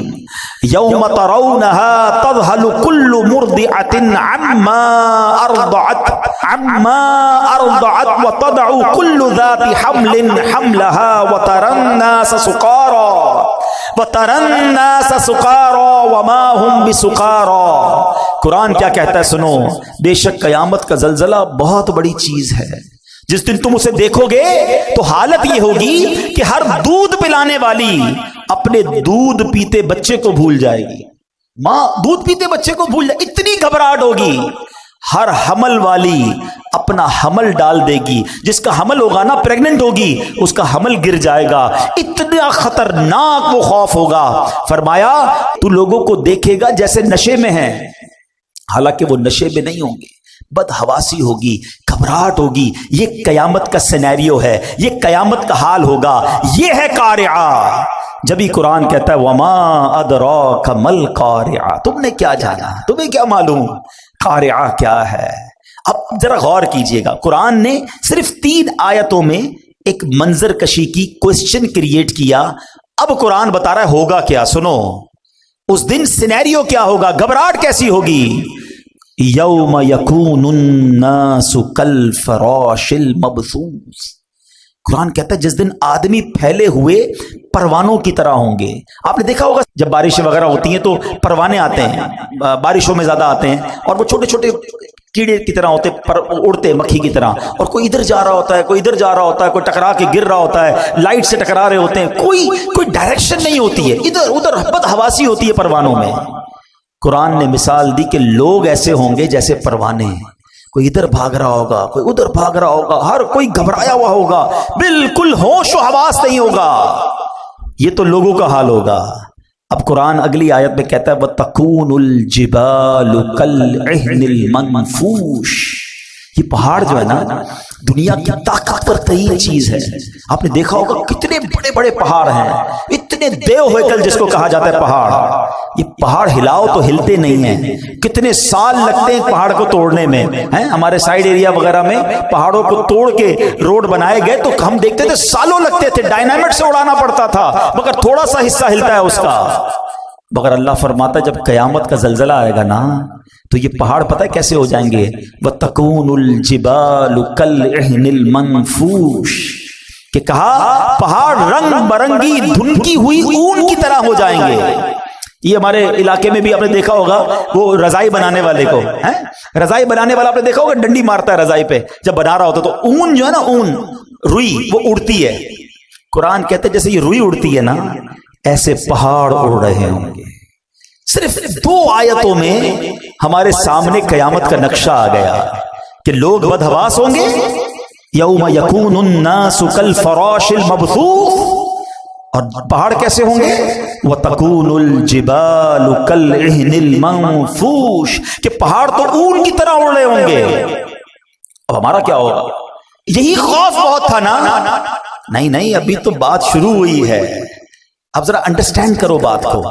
یوم ترونها تذہل کل مرضعۃ عما ارضعت وتضع کل ذات حمل حملها وترى الناس سکارى وما هم بسکارى۔ قرآن کیا کہتا ہے سنو، بے شک قیامت کا زلزلہ بہت بڑی چیز ہے۔ جس دن تم اسے دیکھو گے تو حالت یہ ہوگی کہ ہر دودھ پلانے والی اپنے دودھ پیتے بچے کو بھول جائے گی، ماں دودھ پیتے بچے کو بھول جائے، اتنی گھبراہٹ ہوگی۔ ہر حمل والی اپنا حمل ڈال دے گی، جس کا حمل ہوگا نا پریگننٹ ہوگی، اس کا حمل گر جائے گا، اتنا خطرناک وہ خوف ہوگا۔ فرمایا تو لوگوں کو دیکھے گا جیسے نشے میں ہیں، حالانکہ وہ نشے میں نہیں ہوں گے، بدحواسی ہوگی، گھبراہٹ ہوگی۔ یہ قیامت کا سینیریو ہے، یہ قیامت کا حال ہوگا، یہ ہے قارعہ۔ جبھی قرآن کہتا ہے وما ادراک مل قارعہ، تم نے کیا جانا، تمہیں کیا معلوم قارعہ کیا ہے۔ اب ذرا غور کیجئے گا، قرآن نے صرف 3 آیتوں میں ایک منظر کشی کی، کوسچن کریٹ کیا۔ اب قرآن بتا رہا ہے ہوگا کیا، سنو اس دن سینیریو کیا ہوگا، گھبراہٹ کیسی ہوگی۔ یوم یکون الناس کالفراش المبثوث، قرآن کہتا ہے جس دن آدمی پھیلے ہوئے پروانوں کی طرح ہوں گے۔ آپ نے دیکھا ہوگا جب بارشیں وغیرہ ہوتی ہیں تو پروانے آتے ہیں، بارشوں میں زیادہ آتے ہیں، اور وہ چھوٹے چھوٹے کیڑے کی طرح ہوتے پر اڑتے مکھی کی طرح، اور کوئی ادھر جا رہا ہوتا ہے، کوئی ادھر جا رہا ہوتا ہے، کوئی ٹکرا کے گر رہا ہوتا ہے، لائٹ سے ٹکرا رہے ہوتے ہیں، کوئی ڈائریکشن نہیں ہوتی ہے، ادھر ادھر بدحواسی ہوتی ہے پروانوں میں۔ قرآن نے مثال دی کہ لوگ ایسے ہوں گے جیسے پروانے، کوئی ادھر بھاگ رہا ہوگا، کوئی ادھر بھاگ رہا ہوگا، ہر کوئی گھبرایا ہوا ہوگا، بالکل ہوش و حواس نہیں ہوگا۔ یہ تو لوگوں کا حال ہوگا۔ اب قرآن اگلی آیت میں کہتا ہے وَتَكُونُ الْجِبَالُ كَالْعِهْنِ الْمَنْفُوشِ، یہ پہاڑ جو ہے نا دنیا کی طاقتور ترین چیز ہے۔ آپ نے دیکھا ہوگا کتنے بڑے بڑے پہاڑ ہیں، اتنے دیو ہوئکل جس کو کہا جاتا ہے پہاڑ، یہ پہاڑ ہلاؤ تو ہلتے نہیں ہیں، کتنے سال لگتے ہیں پہاڑ کو توڑنے میں۔ ہمارے سائیڈ ایریا وغیرہ میں پہاڑوں کو توڑ کے روڈ بنائے گئے تو ہم دیکھتے تھے سالوں لگتے تھے، ڈائنامٹ سے اڑانا پڑتا تھا، مگر تھوڑا سا حصہ ہلتا ہے اس کا۔ مگر اللہ فرماتا ہے جب قیامت کا زلزلہ آئے گا نا تو یہ پہاڑ پتہ ہے کیسے ہو جائیں گے، وَتَكُونُ الْجِبَالُ كَالْعِهْنِ الْمَنْفُوشِ، کہ کہا پہاڑ رنگ برنگی دھنکی ہوئی اون کی طرح ہو جائیں گے۔ یہ ہمارے علاقے میں بھی آپ نے دیکھا ہوگا، وہ رضائی بنانے والے کو، رضائی بنانے والا آپ نے دیکھا ہوگا ڈنڈی مارتا ہے رضائی پہ جب بنا رہا ہوتا، تو اون جو ہے نا، اون روئی وہ اڑتی ہے۔ قرآن کہتے ہیں جیسے یہ روئی اڑتی ہے نا، ایسے پہاڑ اڑ رہے ہوں گے۔ صرف 2 آیتوں میں ہمارے سامنے قیامت کا نقشہ آ گیا کہ لوگ بدحواس ہوں گے، یوم یکون الناس کالفراش المبثوث، اور پہاڑ کیسے ہوں گے، وَتَكُونُ الْجِبَالُ كَالْعِهْنِ الْمَنْفُوشِ، کہ پہاڑ تو اون کی طرح اڑ رہے ہوں گے۔ اب ہمارا کیا ہوگا؟ یہی خوف بہت تھا نا؟ نہیں، ابھی تو بات شروع ہوئی ہے۔ اب ذرا انڈرسٹینڈ کرو بات کو۔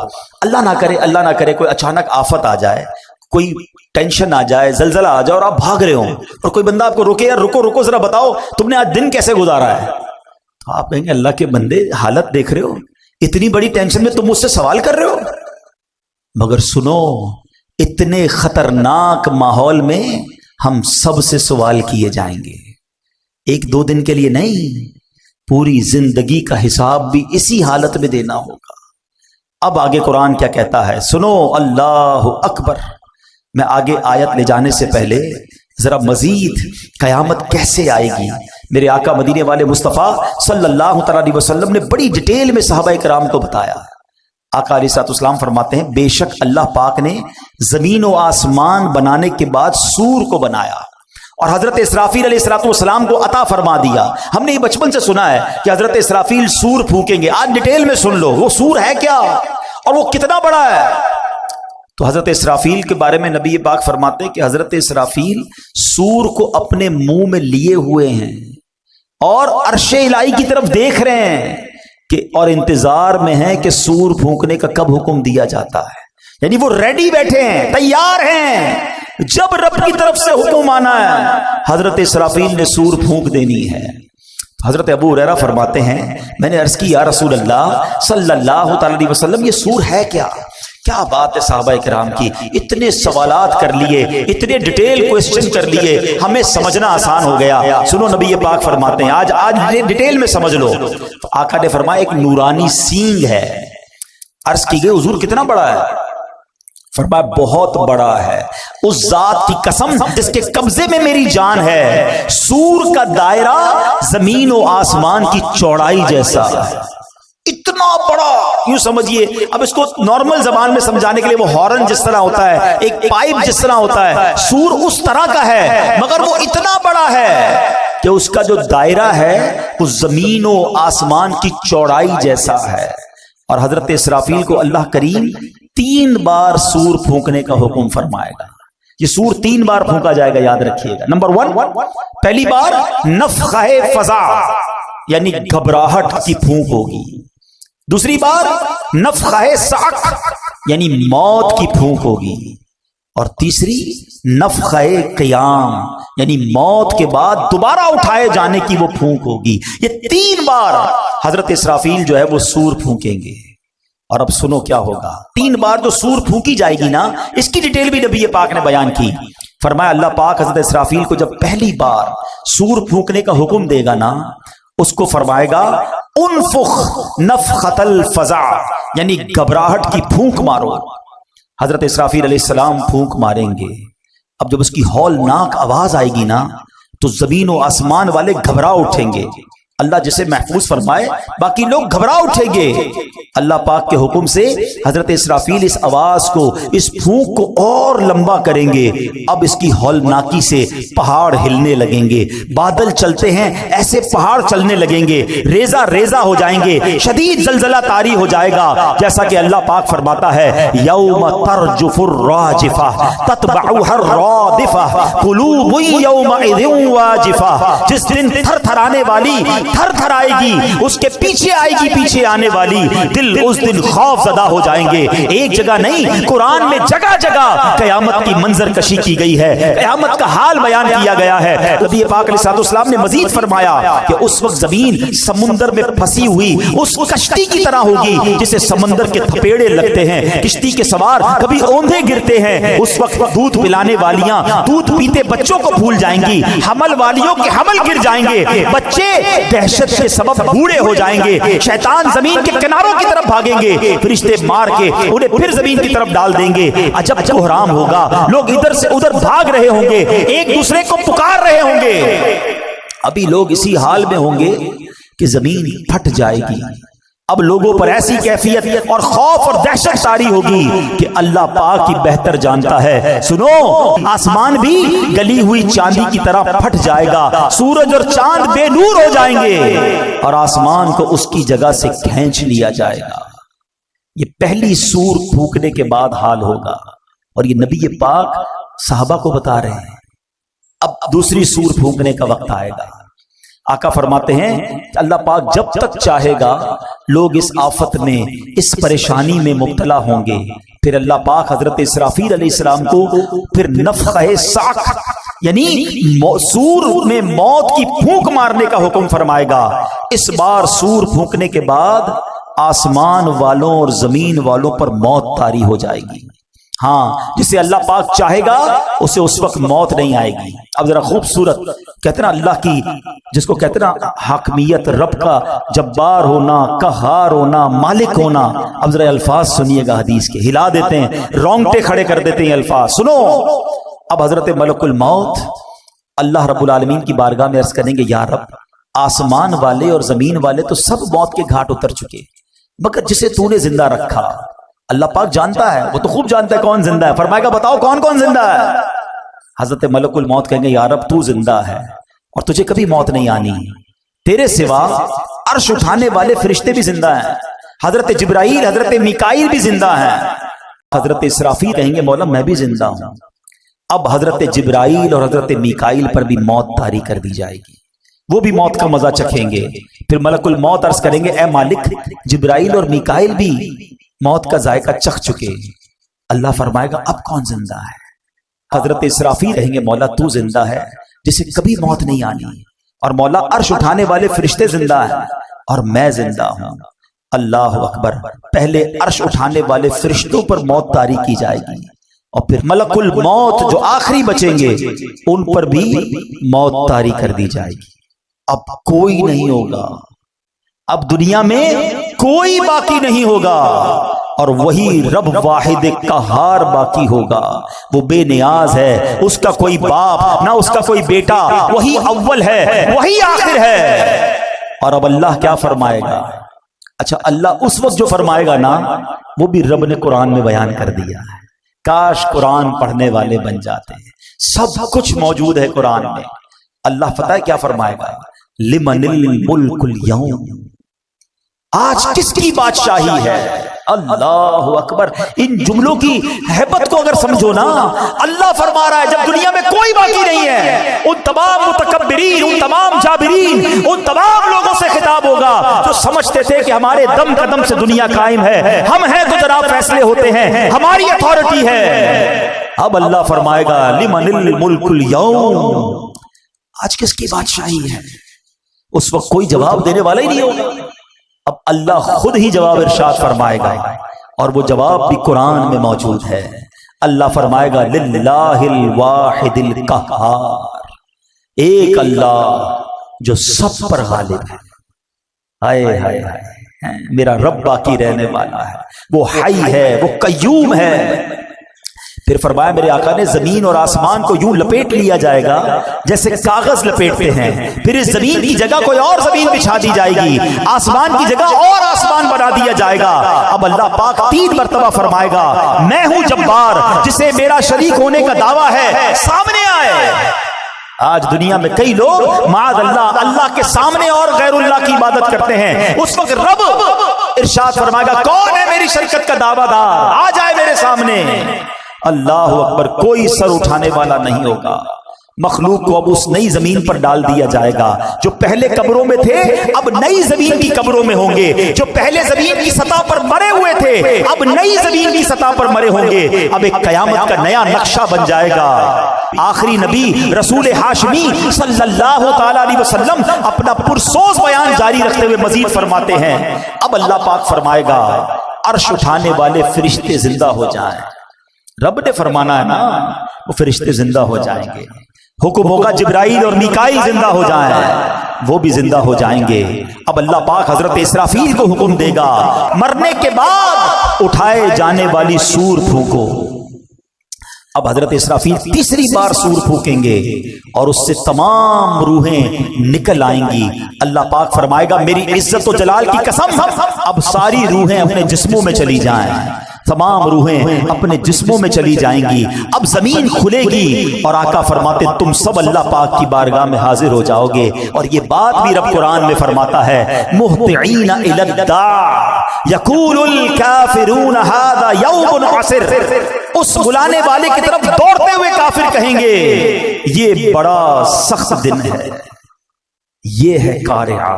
اللہ نہ کرے کوئی اچانک آفت آ جائے، کوئی ٹینشن آ جائے، زلزلہ آ جائے اور آپ بھاگ رہے ہوں، اور کوئی بندہ آپ کو روکے، یار رکو ذرا بتاؤ تم نے آج دن کیسے گزارا ہے، تو آپ کہیں گے اللہ کے بندے حالت دیکھ رہے ہو، اتنی بڑی ٹینشن میں تم مجھ سے سوال کر رہے ہو۔ مگر سنو، اتنے خطرناک ماحول میں ہم سب سے سوال کیے جائیں گے، 1-2 دن کے لیے نہیں، پوری زندگی کا حساب بھی اسی حالت میں دینا ہوگا۔ اب آگے قرآن کیا کہتا ہے، سنو، اللہ اکبر۔ میں آگے آیت لے جانے سے پہلے ذرا مزید قیامت کیسے آئے گی، میرے آقا مدینے والے مصطفیٰ صلی اللہ تعالیٰ علیہ وسلم نے بڑی ڈیٹیل میں صحابہ کرام کو بتایا۔ آقا علیہ السلام فرماتے ہیں بے شک اللہ پاک نے زمین و آسمان بنانے کے بعد سور کو بنایا اور حضرت اسرافیل علیہ السلام کو عطا فرما دیا۔ ہم نے یہ بچپن سے سنا ہے کہ حضرت اسرافیل سور پھونکیں گے، آج ڈیٹیل میں سن لو وہ سور ہے کیا اور وہ کتنا بڑا ہے۔ تو حضرت اسرافیل کے بارے میں نبی پاک فرماتے ہیں کہ حضرت اسرافیل سور کو اپنے منہ میں لیے ہوئے ہیں اور عرش الہی کی طرف دیکھ رہے ہیں کہ اور انتظار میں ہیں کہ سور پھونکنے کا کب حکم دیا جاتا ہے، یعنی وہ ریڈی بیٹھے ہیں، تیار ہیں، جب رب کی طرف سے حکم آنا ہے حضرت اسرافیل نے سور پھونک دینی ہے۔ حضرت ابو ہریرہ فرماتے ہیں میں نے عرض کی یا رسول اللہ صلی اللہ تعالی علیہ وسلم یہ سور ہے کیا؟ کیا بات ہے صحابہ کرام کی، اتنے سوالات کر لیے، اتنے ڈیٹیل کوسچن کر لیے، ہمیں سمجھنا آسان ہو گیا۔ سنو نبی پاک فرماتے ہیں آج ڈیٹیل میں سمجھ لو۔ آقا نے فرمایا ایک نورانی سینگ ہے۔ عرض کی گئی حضور کتنا بڑا ہے؟ فرمایا بہت بڑا ہے، اس ذات کی قسم جس کے قبضے میں میری جان ہے، سور کا دائرہ زمین و آسمان کی چوڑائی جیسا ہے، اتنا بڑا، یوں سمجھیے، اب اس کو نارمل زبان میں سمجھانے کے لیے وہ ہارن جس طرح ہوتا ہے، ایک پائپ جس طرح ہوتا ہے، سور اس طرح کا ہے، مگر وہ اتنا بڑا ہے کہ اس کا جو دائرہ ہے وہ زمین و آسمان کی چوڑائی جیسا ہے۔ اور حضرت اسرافیل کو اللہ کریم 3 بار سور پھونکنے کا حکم فرمائے گا۔ یہ سور 3 بار پھونکا جائے گا، یاد رکھیے گا۔ نمبر 1، پہلی بار نفخہ فزع یعنی گھبراہٹ کی پھونک ہوگی۔ دوسری بار نفخہ صعق یعنی موت کی پھونک ہوگی، اور تیسری نفخہ قیام یعنی موت کے بعد دوبارہ اٹھائے جانے کی وہ پھونک ہوگی۔ یہ 3 بار حضرت اسرافیل جو ہے وہ سور پھونکیں گے۔ اور اب سنو کیا ہوگا۔ 3 بار جو سور پھونکی جائے گی نا، اس کی ڈیٹیل بھی نبی پاک نے بیان کی۔ فرمایا اللہ پاک حضرت اسرافیل کو جب پہلی بار سور پھونکنے کا حکم دے گا نا، اس کو فرمائے گا انفخ نفخۃ الفزع یعنی گھبراہٹ کی پھونک مارو۔ حضرت اسرافیل علیہ السلام پھونک ماریں گے۔ اب جب اس کی ہولناک آواز آئے گی نا، تو زمین و آسمان والے گھبرا اٹھیں گے۔ اللہ جسے محفوظ فرمائے، باقی لوگ گھبرا اٹھیں گے۔ اللہ پاک کے حکم سے حضرت اسرافیل اس آواز کو، اس پھونک کو اور لمبا کریں گے۔ اب اس کی ہولناکی سے پہاڑ ہلنے لگیں گے، بادل چلتے ہیں ایسے پہاڑ چلنے لگیں گے، ریزہ ریزہ ہو جائیں گے، شدید زلزلہ طاری ہو جائے گا، جیسا کہ اللہ پاک فرماتا ہے یوم ترجف الراجفہ تتبعها الرادفہ قلوب یومئذ واجفہ، جس دن تھر تھرانے والی تھر تھر آئے گی، اس کے پیچھے آئے گی پیچھے آنے والی، دل اس دن خوف زدہ ہو جائیں گے۔ ایک جگہ نہیں، قرآن میں جگہ جگہ قیامت کی منظر کشی کی گئی ہے، قیامت کا حال بیان کیا گیا ہے۔ نبی پاک علیہ السلام نے مزید فرمایا کہ اس وقت زمین سمندر میں پھنسی ہوئی اس کشتی کی طرح ہوگی جسے سمندر کے تھپیڑے لگتے ہیں، کشتی کے سوار کبھی اوندھے گرتے ہیں۔ اس وقت دودھ پلانے والیاں دودھ پیتے بچوں کو بھول جائیں گی، حمل والیوں کے حمل گر جائیں گے، بچے دہشت کے سبب بوڑھے ہو جائیں گے، شیطان زمین کے کناروں کی طرف بھاگیں گے، فرشتے مار کے انہیں پھر زمین کی طرف ڈال دیں گے۔ عجب بحران ہوگا، لوگ ادھر سے ادھر بھاگ رہے ہوں گے، ایک دوسرے کو پکار رہے ہوں گے۔ ابھی لوگ اسی حال میں ہوں گے کہ زمین پھٹ جائے گی۔ اب لوگوں پر ایسی کیفیت اور خوف اور دہشت طاری ہوگی کہ اللہ پاک ہی بہتر جانتا ہے۔ سنو، آسمان بھی گلی ہوئی چاندی کی طرح پھٹ جائے گا، سورج اور چاند بے نور ہو جائیں گے، اور آسمان کو اس کی جگہ سے کھینچ لیا جائے گا۔ یہ پہلی سور پھونکنے کے بعد حال ہوگا، اور یہ نبی پاک صحابہ کو بتا رہے ہیں۔ اب دوسری سور پھونکنے کا وقت آئے گا۔ آقا فرماتے ہیں اللہ پاک جب تک چاہے گا لوگ اس آفت میں، اس پریشانی میں مبتلا ہوں گے، پھر اللہ پاک حضرت اسرافیل علیہ السلام کو پھر نفخہ صعق یعنی سور میں موت کی پھونک مارنے کا حکم فرمائے گا۔ اس بار سور پھونکنے کے بعد آسمان والوں اور زمین والوں پر موت طاری ہو جائے گی۔ ہاں، جسے اللہ پاک چاہے گا اسے اس وقت موت نہیں آئے گی۔ اب ذرا خوبصورت کہتے نا اللہ کی، جس کو کہتے نا حاکمیت، رب کا جبار ہونا، قہار ہونا، مالک ہونا۔ اب ذرا الفاظ سنیے گا حدیث کے، ہلا دیتے ہیں، رونگٹے کھڑے کر دیتے ہیں الفاظ۔ سنو، اب حضرت ملک الموت اللہ رب العالمین کی بارگاہ میں عرض کریں گے یا رب، آسمان والے اور زمین والے تو سب موت کے گھاٹ اتر چکے، مگر جسے تو نے زندہ رکھا، اللہ پاک جانتا ہے، وہ تو خوب جانتا ہے کون زندہ ہے۔ فرمائے گا بتاؤ کون کون زندہ ہے؟ حضرت ملک الموت کہیں گے یا رب تو زندہ ہے اور تجھے کبھی موت نہیں آنی، تیرے سوا عرش اٹھانے والے فرشتے بھی زندہ ہیں، حضرت جبرائیل، حضرت میکائیل بھی زندہ ہیں۔ حضرت اسرافیل کہیں گے مولا میں بھی زندہ ہوں۔ اب حضرت جبرائیل اور حضرت میکائیل پر بھی موت طاری کر دی جائے گی، وہ بھی موت کا مزہ چکھیں گے۔ پھر ملک الموت عرض کریں گے اے مالک، جبرائیل اور میکائیل بھی موت کا ذائقہ چکھ چکے۔ اللہ فرمائے گا اب کون زندہ ہے؟ حضرت اسرافیل کہیں گے مولا تو زندہ ہے جسے کبھی موت نہیں آنی، اور مولا عرش اٹھانے والے فرشتے زندہ ہیں اور میں زندہ ہوں۔ اللہ اکبر، پہلے عرش اٹھانے والے فرشتوں پر موت طاری کی جائے گی، اور پھر ملک الموت جو آخری بچیں گے ان پر بھی موت طاری کر دی جائے گی۔ اب کوئی نہیں ہوگا، اب دنیا میں کوئی باقی نہیں ہوگا، اور وہی رب واحد قہار باقی ہوگا۔ وہ بے نیاز ہے، اس کا کوئی باپ نہ اس کا کوئی بیٹا، وہی اول ہے وہی آخر ہے۔ اور اب اللہ کیا فرمائے گا؟ اچھا اللہ اس وقت جو فرمائے گا نا وہ بھی رب نے قرآن میں بیان کر دیا ہے. کاش قرآن پڑھنے والے بن جاتے ہیں. سب کچھ موجود ہے قرآن میں. اللہ پتہ ہے کیا فرمائے گا؟ لمن الملک اليوم، آج کس کی بادشاہی ہے؟ اللہ اکبر. ان جملوں کی ہیبت کو اگر سمجھو نا، اللہ فرما رہا ہے جب دنیا میں کوئی باقی نہیں ہے، ان تمام متکبرین، ان تمام جابرین، ان تمام لوگوں سے خطاب ہوگا جو سمجھتے تھے کہ ہمارے دم قدم سے دنیا قائم ہے، ہم ہیں تو جناب فیصلے ہوتے ہیں، ہماری اتھارٹی ہے. اب اللہ فرمائے گا لمن الملک اليوم، آج کس کی بادشاہی ہے؟ اس وقت کوئی جواب دینے والا ہی نہیں ہوگا. اب اللہ خود ہی جواب ارشاد فرمائے گا، اور وہ جواب بھی قرآن میں موجود ہے. اللہ فرمائے گا للہ الواحد القہار، ایک اللہ جو سب پر غالب ہے. ہائے ہائے ہائے، میرا رب باقی رہنے والا ہے، وہ حی ہے، وہ قیوم ہے. پھر فرمایا میرے آقا نے زمین اور آسمان کو یوں لپیٹ لیا جائے گا جیسے کاغذ لپیٹتے ہیں. پھر اس زمین کی جگہ کوئی اور زمین بچھا دی جائے گی، آسمان کی جگہ اور آسمان بنا دیا جائے گا. اب اللہ پاک 3 مرتبہ فرمائے گا میں ہوں جبار، جسے میرا شریک ہونے کا دعویٰ ہے سامنے آئے. آج دنیا میں کئی لوگ معاذ اللہ اللہ کے سامنے اور غیر اللہ کی عبادت کرتے ہیں. اس وقت رب ارشاد فرمائے گا کون ہے میری شرکت کا دعویٰ دار، آ جائے میرے سامنے. اللہ اکبر. کوئی سر اٹھانے والا نہیں ہوگا. مخلوق کو اب اس نئی زمین پر ڈال دیا جائے گا. جو پہلے قبروں میں تھے اب نئی زمین کی قبروں میں ہوں گے. جو پہلے زمین کی سطح پر مرے ہوئے تھے اب نئی زمین کی سطح پر مرے ہوں گے. اب ایک قیامت کا نیا نقشہ بن جائے گا. آخری نبی رسول ہاشمی صلی اللہ تعالی علیہ وسلم اپنا پرسوز بیان جاری رکھتے ہوئے مزید فرماتے ہیں اب اللہ پاک فرمائے گا عرش اٹھانے والے فرشتے زندہ ہو جائیں. رب نے فرمانا ہے نا، وہ فرشتے زندہ ہو جائیں گے. حکم ہوگا جبرائیل اور میکائیل زندہ ہو جائیں، وہ بھی زندہ ہو جائیں گے. اب اللہ پاک حضرت اسرافیل کو حکم دے گا مرنے کے بعد اٹھائے جانے والی سور پھونکو. اب حضرت اسرافیل تیسری بار سور پھونکیں گے اور اس سے تمام روحیں نکل آئیں گی. اللہ پاک فرمائے گا میری عزت و جلال کی قسم اب ساری روحیں اپنے جسموں میں چلی جائیں، تمام روحیں اپنے جسموں میں چلی جائیں گی. اب زمین کھلے گی اور آقا فرماتے تم سب اللہ پاک کی بارگاہ میں حاضر ہو جاؤ گے. اور یہ بات بھی رب قرآن میں فرماتا ہے مہطعین الی الداع یقول الکافرون ھذا یوم عسر. اس بلانے والے کی طرف دوڑتے ہوئے کافر کہیں گے یہ بڑا سخت دن ہے، یہ ہے قارعہ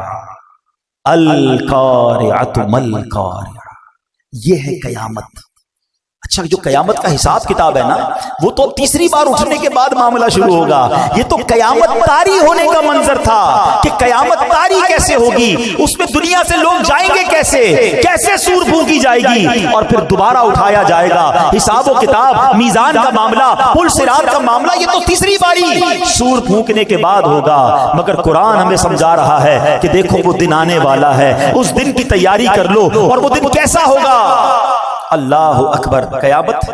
القارعۃ مل قارعہ، یہ ہے قیامت. اچھا جو قیامت کا حساب کتاب ہے نا وہ تو تیسری بار اٹھنے کے بعد معاملہ شروع ہوگا. یہ تو قیامت طاری ہونے کا منظر تھا کہ قیامت طاری کیسے ہوگی، اس میں دنیا سے لوگ جائیں گے کیسے، کیسے سور پھونکی جائے گی اور پھر دوبارہ اٹھایا جائے گا. حساب و کتاب، میزان کا معاملہ، پل صراط کا معاملہ، یہ تو تیسری باری سور پھونکنے کے بعد ہوگا. مگر قرآن ہمیں سمجھا رہا ہے کہ دیکھو وہ دن آنے والا ہے، اس دن کی تیاری کر لو. اور وہ دن کیسا ہوگا؟ اللہ اکبر. قیامت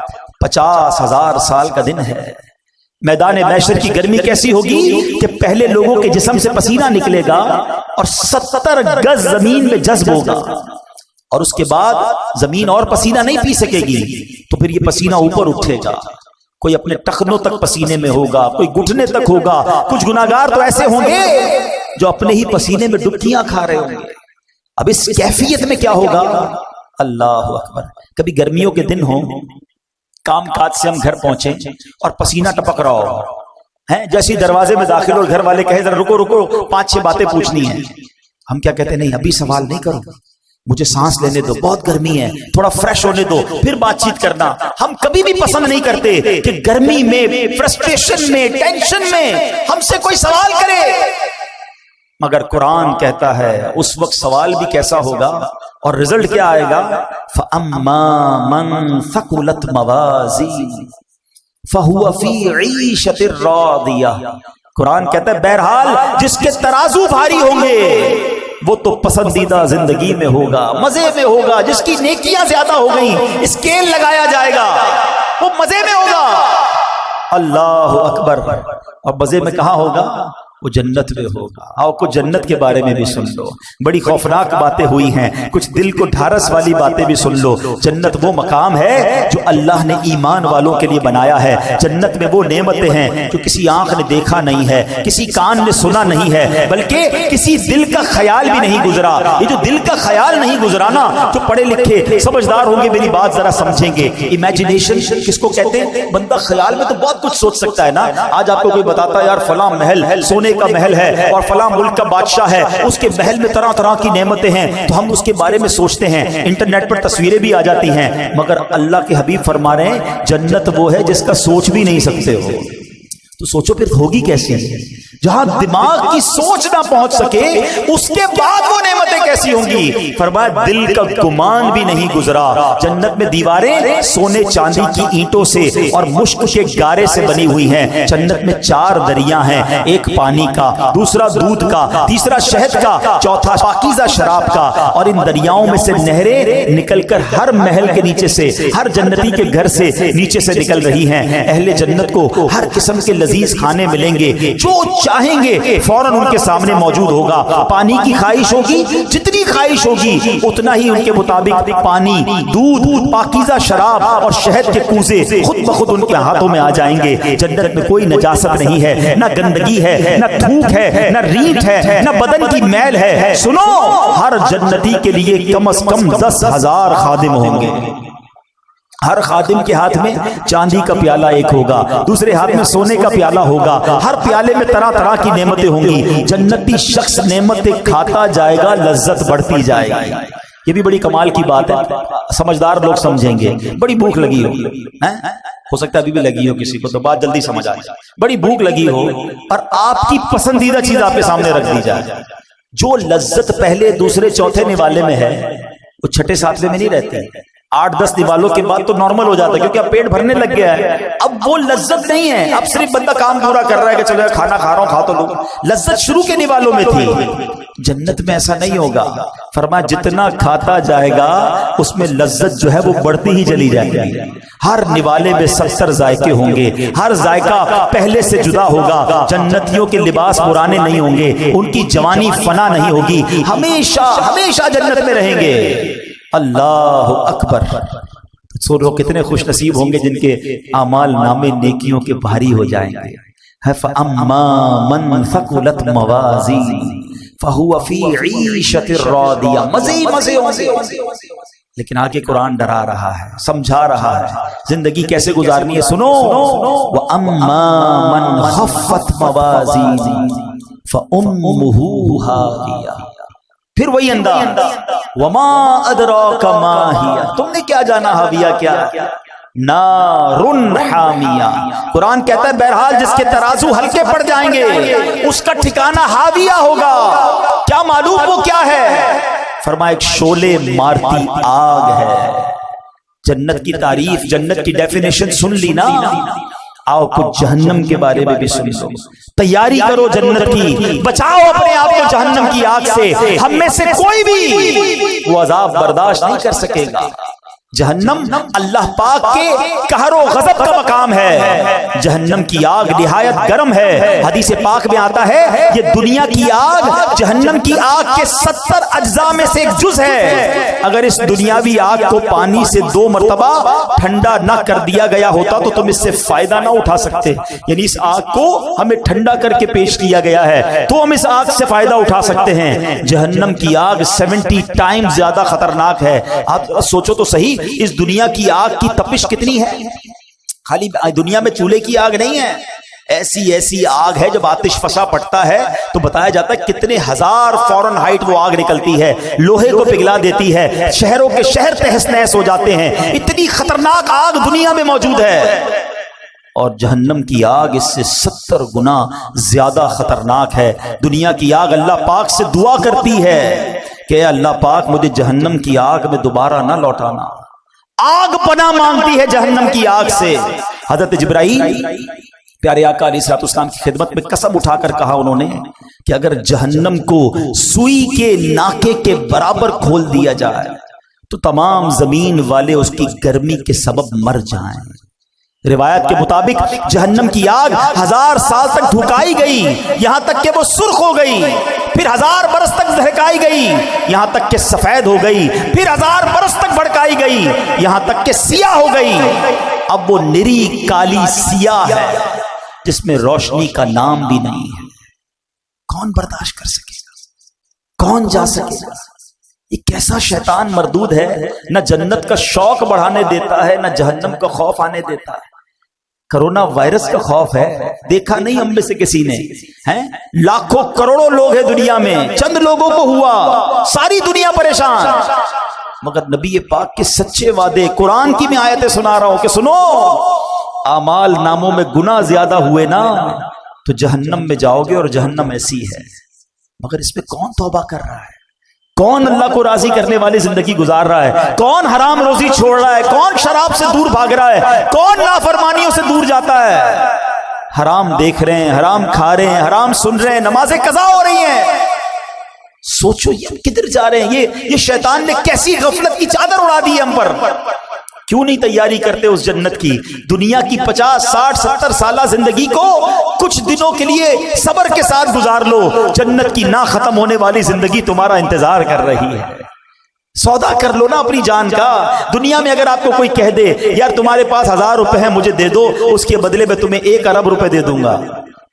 50,000 سال کا دن ہے. میدان محشر کی گرمی کیسی ہوگی کہ پہلے لوگوں کے جسم سے پسینہ نکلے گا اور 70 گز زمین میں جذب ہوگا اور اس کے بعد زمین اور پسینہ نہیں پی سکے گی. تو پھر یہ پسینہ اوپر اٹھے گا، کوئی اپنے ٹخنوں تک پسینے میں ہوگا، کوئی گھٹنے تک ہوگا. کچھ گناہگار تو ایسے ہوں گے جو اپنے ہی پسینے میں ڈبکیاں کھا رہے ہوں گے. اب اس کیفیت میں کیا ہوگا؟ اللہ اکبر. کبھی گرمیوں کے دن ہوں، کام کاج سے ہم گھر پہنچے اور پسینہ ٹپک رہا ہو ہیں، جیسے دروازے میں داخل ہو گھر والے کہے ذرا رکو رکو 5-6 باتیں پوچھنی ہیں. ہم کیا کہتے ہیں؟ نہیں ابھی سوال نہیں کرو، مجھے سانس لینے دو، بہت گرمی ہے، تھوڑا فریش ہونے دو پھر بات چیت کرنا. ہم کبھی بھی پسند نہیں کرتے کہ گرمی میں، فرسٹریشن میں، ٹینشن میں ہم سے کوئی سوال کرے. مگر قرآن کہتا ہے اس وقت سوال بھی کیسا ہوگا اور رزلٹ کیا آئے گا؟ فَأَمَّا مَنْ ثَقُلَتْ مَوَازِينُهُ فَهُوَ فِي عِيشَةٍ رَاضِيَةٍ. قرآن کہتا ہے بہرحال جس کے ترازو بھاری ہوں گے وہ تو پسندیدہ زندگی میں ہوگا، مزے میں ہوگا. جس کی نیکیاں زیادہ ہو گئیں اسکیل لگایا جائے گا، وہ مزے میں ہوگا. اللہ اکبر. اور مزے میں کہاں ہوگا؟ وہ جنت میں ہوگا. آؤ کچھ جنت کے بارے میں بھی سن لو. بڑی خوفناک باتیں ہوئی ہیں, کچھ دل کو ڈھارس والی باتیں بھی سن لو. جنت وہ مقام ہے جو اللہ نے ایمان والوں کے لیے بنایا ہے. جنت میں وہ نعمتیں ہیں جو کسی آنکھ نے دیکھا نہیں ہے, کسی کان نے سنا نہیں ہے, بلکہ کسی دل کا خیال بھی نہیں گزرا. یہ جو دل کا خیال نہیں گزرا نا, جو پڑھے لکھے سمجھدار ہوں گے میری بات ذرا سمجھیں گے. امیجنیشن کس کو کہتے ہیں؟ بندہ خیال میں تو بہت کچھ سوچ سکتا ہے نا. آج آپ کو کوئی بتاتا ہے یار فلاں محل سونے کا محل ہے اور فلاں ملک کا بادشاہ ہے, اس کے محل میں طرح طرح کی نعمتیں ہیں, تو ہم اس کے بارے میں سوچتے ہیں, انٹرنیٹ پر تصویریں بھی آ جاتی ہیں. مگر اللہ کے حبیب فرما رہے ہیں جنت وہ ہے جس کا سوچ بھی نہیں سکتے ہو. تو سوچو پھر ہوگی کیسی؟ جہاں دماغ کی سوچ نہ پہنچ سکے اس کے بعد وہ نعمتیں کیسی ہوں گی؟ فرمایا دل کا گمان بھی نہیں گزرا. جنت میں دیواریں سونے چاندی کی اینٹوں سے اور مشک کے گارے سے بنی ہوئی ہیں. جنت میں 4 دریا ہیں, ایک پانی کا, دوسرا دودھ کا, تیسرا شہد کا, چوتھا پاکیزہ شراب کا. اور ان دریاؤں میں سے نہریں نکل کر ہر محل کے نیچے سے, ہر جنتی کے گھر سے نیچے سے نکل رہی ہیں. اہل جنت کو ہر قسم کے لذیذ کھانے ملیں گے, جو چاہیں گے فوراً ان کے سامنے موجود ہوگا. پانی کی خواہش ہوگی, جتنی خواہش ہوگی اتنا ہی ان کے مطابق پانی, دودھ, پاکیزہ شراب اور شہد کے کوزے خود بخود ان کے ہاتھوں میں آ جائیں گے. جنت میں کوئی نجاست نہیں ہے, نہ گندگی ہے, نہ تھوک ہے, نہ ریت ہے, نہ بدن کی میل ہے. سنو, ہر جنتی کے لیے کم از کم 10,000 خادم ہوں گے. ہر خادم کے ہاتھ میں چاندی کا پیالہ ایک ہوگا, دوسرے ہاتھ میں سونے کا پیالہ ہوگا. ہر پیالے میں طرح طرح کی نعمتیں ہوں گی. جنتی شخص نعمتیں کھاتا جائے گا, لذت بڑھتی جائے گی. یہ بھی بڑی کمال کی بات ہے, سمجھدار لوگ سمجھیں گے. بڑی بھوک لگی ہو سکتا ہے ابھی بھی لگی ہو کسی کو, تو بات جلدی سمجھ آئے. بڑی بھوک لگی ہو اور آپ کی پسندیدہ چیز آپ کے سامنے رکھ دی جائے. جو لذت پہلے دوسرے چوتھے نوالے میں ہے وہ چھٹے ساتویں میں نہیں رہتے. 8-10 نوالوں کے بعد تو نارمل ہو جاتا ہے, کیونکہ اب پیٹ بھرنے لگ گیا ہے. اب وہ لذت نہیں ہے, اب صرف بندہ کام پورا کر رہا ہے کہ چلو کھانا کھا رہا ہوں, کھا تو لوں. لذت شروع کے نوالوں میں تھی. جنت میں ایسا نہیں ہوگا. فرمایا جتنا کھاتا جائے گا اس میں لذت جو ہے وہ بڑھتی ہی چلی جائے گی. ہر نوالے میں 70 ذائقے ہوں گے, ہر ذائقہ پہلے سے جدا ہوگا. جنتیوں کے لباس پرانے نہیں ہوں گے, ان کی جوانی فنا نہیں ہوگی, ہمیشہ ہمیشہ جنت میں رہیں گے. اللہ اکبر. سوچو کتنے خوش نصیب ہوں گے جن کے اعمال نامے نیکیوں کے بھاری ہو جائیں گے. فَأَمَّا مَنْ ثَقُلَتْ مَوَازِينُهُ فَهُوَ فِي عِيشَةٍ رَاضِيَةٍ. مزے ہوں گے. لیکن آگے قرآن ڈرا رہا ہے, سمجھا رہا ہے زندگی کیسے گزارنی ہے. سنو, وَأَمَّا مَنْ خَفَّتْ مَوَازِينُهُ فَأُمُّهُ هَاوِيَةٌ. پھر وہی انداز, وما ادراک ما ہی, تم نے کیا جانا ہاویہ کیا؟ نارن حامیہ. قرآن کہتا ہے بہرحال جس کے ترازو ہلکے پڑ جائیں گے اس کا ٹھکانہ ہاویہ ہوگا. کیا معلوم وہ کیا ہے؟ فرمایا ایک شعلے مارتی آگ ہے. جنت کی تعریف, جنت کی ڈیفینیشن سن لی نا. آؤ کچھ جہنم کے بارے میں بھی سن لو. تیاری کرو جنت کی, بچاؤ اپنے آپ کو جہنم کی آگ سے. ہم میں سے کوئی بھی وہ عذاب برداشت نہیں کر سکے گا. جہنم اللہ پاک کے قہر و غضب کا مقام ہے. جہنم کی آگ نہایت گرم ہے. حدیث پاک میں آتا ہے یہ دنیا کی آگ جہنم کی آگ کے 70 اجزاء میں سے ایک جز ہے. اگر اس دنیاوی آگ کو پانی سے 2 مرتبہ ٹھنڈا نہ کر دیا گیا ہوتا تو تم اس سے فائدہ نہ اٹھا سکتے. یعنی اس آگ کو ہمیں ٹھنڈا کر کے پیش کیا گیا ہے تو ہم اس آگ سے فائدہ اٹھا سکتے ہیں. جہنم کی آگ 70 ٹائم زیادہ خطرناک ہے. آپ سوچو تو صحیح, اس دنیا کی آگ کی تپش کتنی ہے. خالی دنیا میں چولہے کی آگ نہیں ہے, ایسی آگ ہے جب آتش فشاں پڑتا ہے تو بتایا جاتا ہے کتنے ہزار فارن ہائٹ وہ آگ نکلتی ہے, لوہے کو پگھلا دیتی ہے, شہروں کے شہر تہس نہس ہو جاتے ہیں. اتنی خطرناک آگ دنیا میں موجود ہے. اور جہنم کی آگ اس سے 70 گنا زیادہ خطرناک ہے. دنیا کی آگ اللہ پاک سے دعا کرتی ہے کہ اے اللہ پاک مجھے جہنم کی آگ میں دوبارہ نہ لوٹانا. آگ پناہ مانگتی ہے جہنم کی آگ سے. حضرت جبرائیل پیارے آقا علیہ الصلوۃ والسلام کی خدمت میں قسم اٹھا کر کہا انہوں نے کہ اگر جہنم کو سوئی کے ناکے کے برابر کھول دیا جائے تو تمام زمین والے اس کی گرمی کے سبب مر جائیں, روایت کے مطابق جہنم کی آگ 1000 سال تک دھکائی گئی، یہاں تک کہ وہ سرخ ہو گئی، پھر 1000 برس تک دھڑکائی گئی، یہاں تک کہ سفید ہو گئی، پھر 1000 برس تک بھڑکائی گئی، یہاں تک کہ سیاہ ہو گئی۔ اب وہ نری کالی سیاہ ہے جس میں روشنی کا نام بھی نہیں ہے۔ کون برداشت کر سکے گا؟ کون جا سکے گا؟ یہ کیسا شیطان مردود ہے، نہ جنت کا شوق بڑھانے دیتا ہے، نہ جہنم کا خوف آنے دیتا ہے۔ کرونا وائرس کا خوف ہے، دیکھا نہیں ہم میں سے کسی نے، ہیں لاکھوں کروڑوں لوگ ہیں دنیا میں، چند لوگوں کو ہوا، ساری دنیا پریشان، مگر نبی پاک کے سچے وعدے، قرآن کی میں آیتیں سنا رہا ہوں کہ سنو، اعمال ناموں میں گناہ زیادہ ہوئے نا تو جہنم میں جاؤ گے، اور جہنم ایسی ہے۔ مگر اس پہ کون توبہ کر رہا ہے؟ کون اللہ کو راضی کرنے والی زندگی گزار رہا ہے؟ کون حرام روزی چھوڑ رہا ہے؟ کون شراب سے دور بھاگ رہا ہے؟ کون نافرمانیوں سے دور جاتا ہے؟ حرام دیکھ رہے ہیں، حرام کھا رہے ہیں، حرام سن رہے ہیں، نمازیں قضا ہو رہی ہیں۔ سوچو یہ کدھر جا رہے ہیں؟ یہ شیطان نے کیسی غفلت کی چادر اڑا دی ہے ہم پر۔ کیوں نہیں تیاری کرتے اس جنت کی؟ دنیا کی 50 60 70 سالہ زندگی کو کچھ دنوں کے لیے صبر کے ساتھ گزار لو، جنت کی نہ ختم ہونے والی زندگی تمہارا انتظار کر رہی ہے۔ سودا کر لو نا اپنی جان کا۔ دنیا میں اگر آپ کو کوئی کہہ دے یار تمہارے پاس 1000 روپے ہیں مجھے دے دو، اس کے بدلے میں تمہیں 1 ارب روپے دے دوں گا،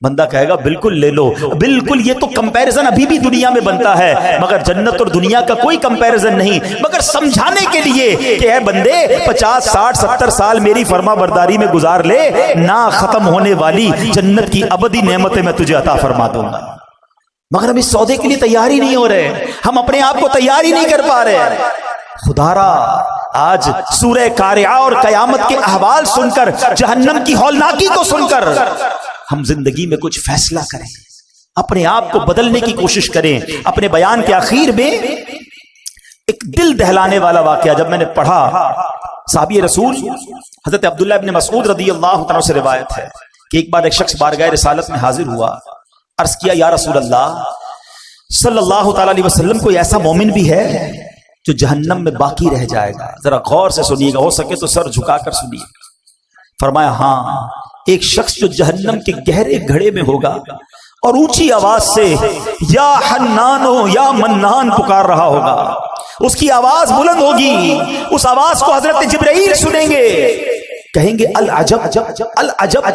بندہ کہے گا بالکل لے لو۔ بالکل، یہ تو کمپیریزن ابھی بھی دنیا میں بنتا ہے، مگر جنت اور دنیا کا کوئی کمپیریزن نہیں۔ مگر سمجھانے کے لیے کہ اے بندے 50 60 70 سال میری فرما برداری میں گزار لے، نہ ختم ہونے والی جنت کی ابدی نعمتیں میں تجھے عطا فرما دوں گا۔ مگر ہم اس سودے کے لیے تیار ہی نہیں ہو رہے، ہم اپنے آپ کو تیار ہی نہیں کر پا رہے۔ خدا را آج سورہ قارعہ اور قیامت کے احوال سن کر، جہنم کی ہولناکی کو سن کر ہم زندگی میں کچھ فیصلہ کریں، اپنے آپ کو بدلنے کی کوشش کریں۔ اپنے بیان کے آخر میں ایک دل دہلانے والا واقعہ جب میں نے پڑھا، صحابی رسول حضرت عبداللہ ابن مسعود رضی اللہ عنہ سے روایت ہے کہ ایک بار ایک شخص بارگاہ رسالت میں حاضر ہوا، عرض کیا یا رسول اللہ صلی اللہ تعالی علیہ وسلم، کوئی ایسا مومن بھی ہے جو جہنم میں باقی رہ جائے گا؟ ذرا غور سے سنیے گا، ہو سکے تو سر جھکا کر سنیے۔ فرمایا ہاں، ایک شخص جو جہنم کے گہرے گھڑے میں ہوگا اور اونچی آواز سے یا حنانو یا منان پکار رہا ہوگا، اس کی آواز بلند ہوگی، اس آواز کو حضرت جبرائیل سنیں گے، کہیں گے العجب العجب،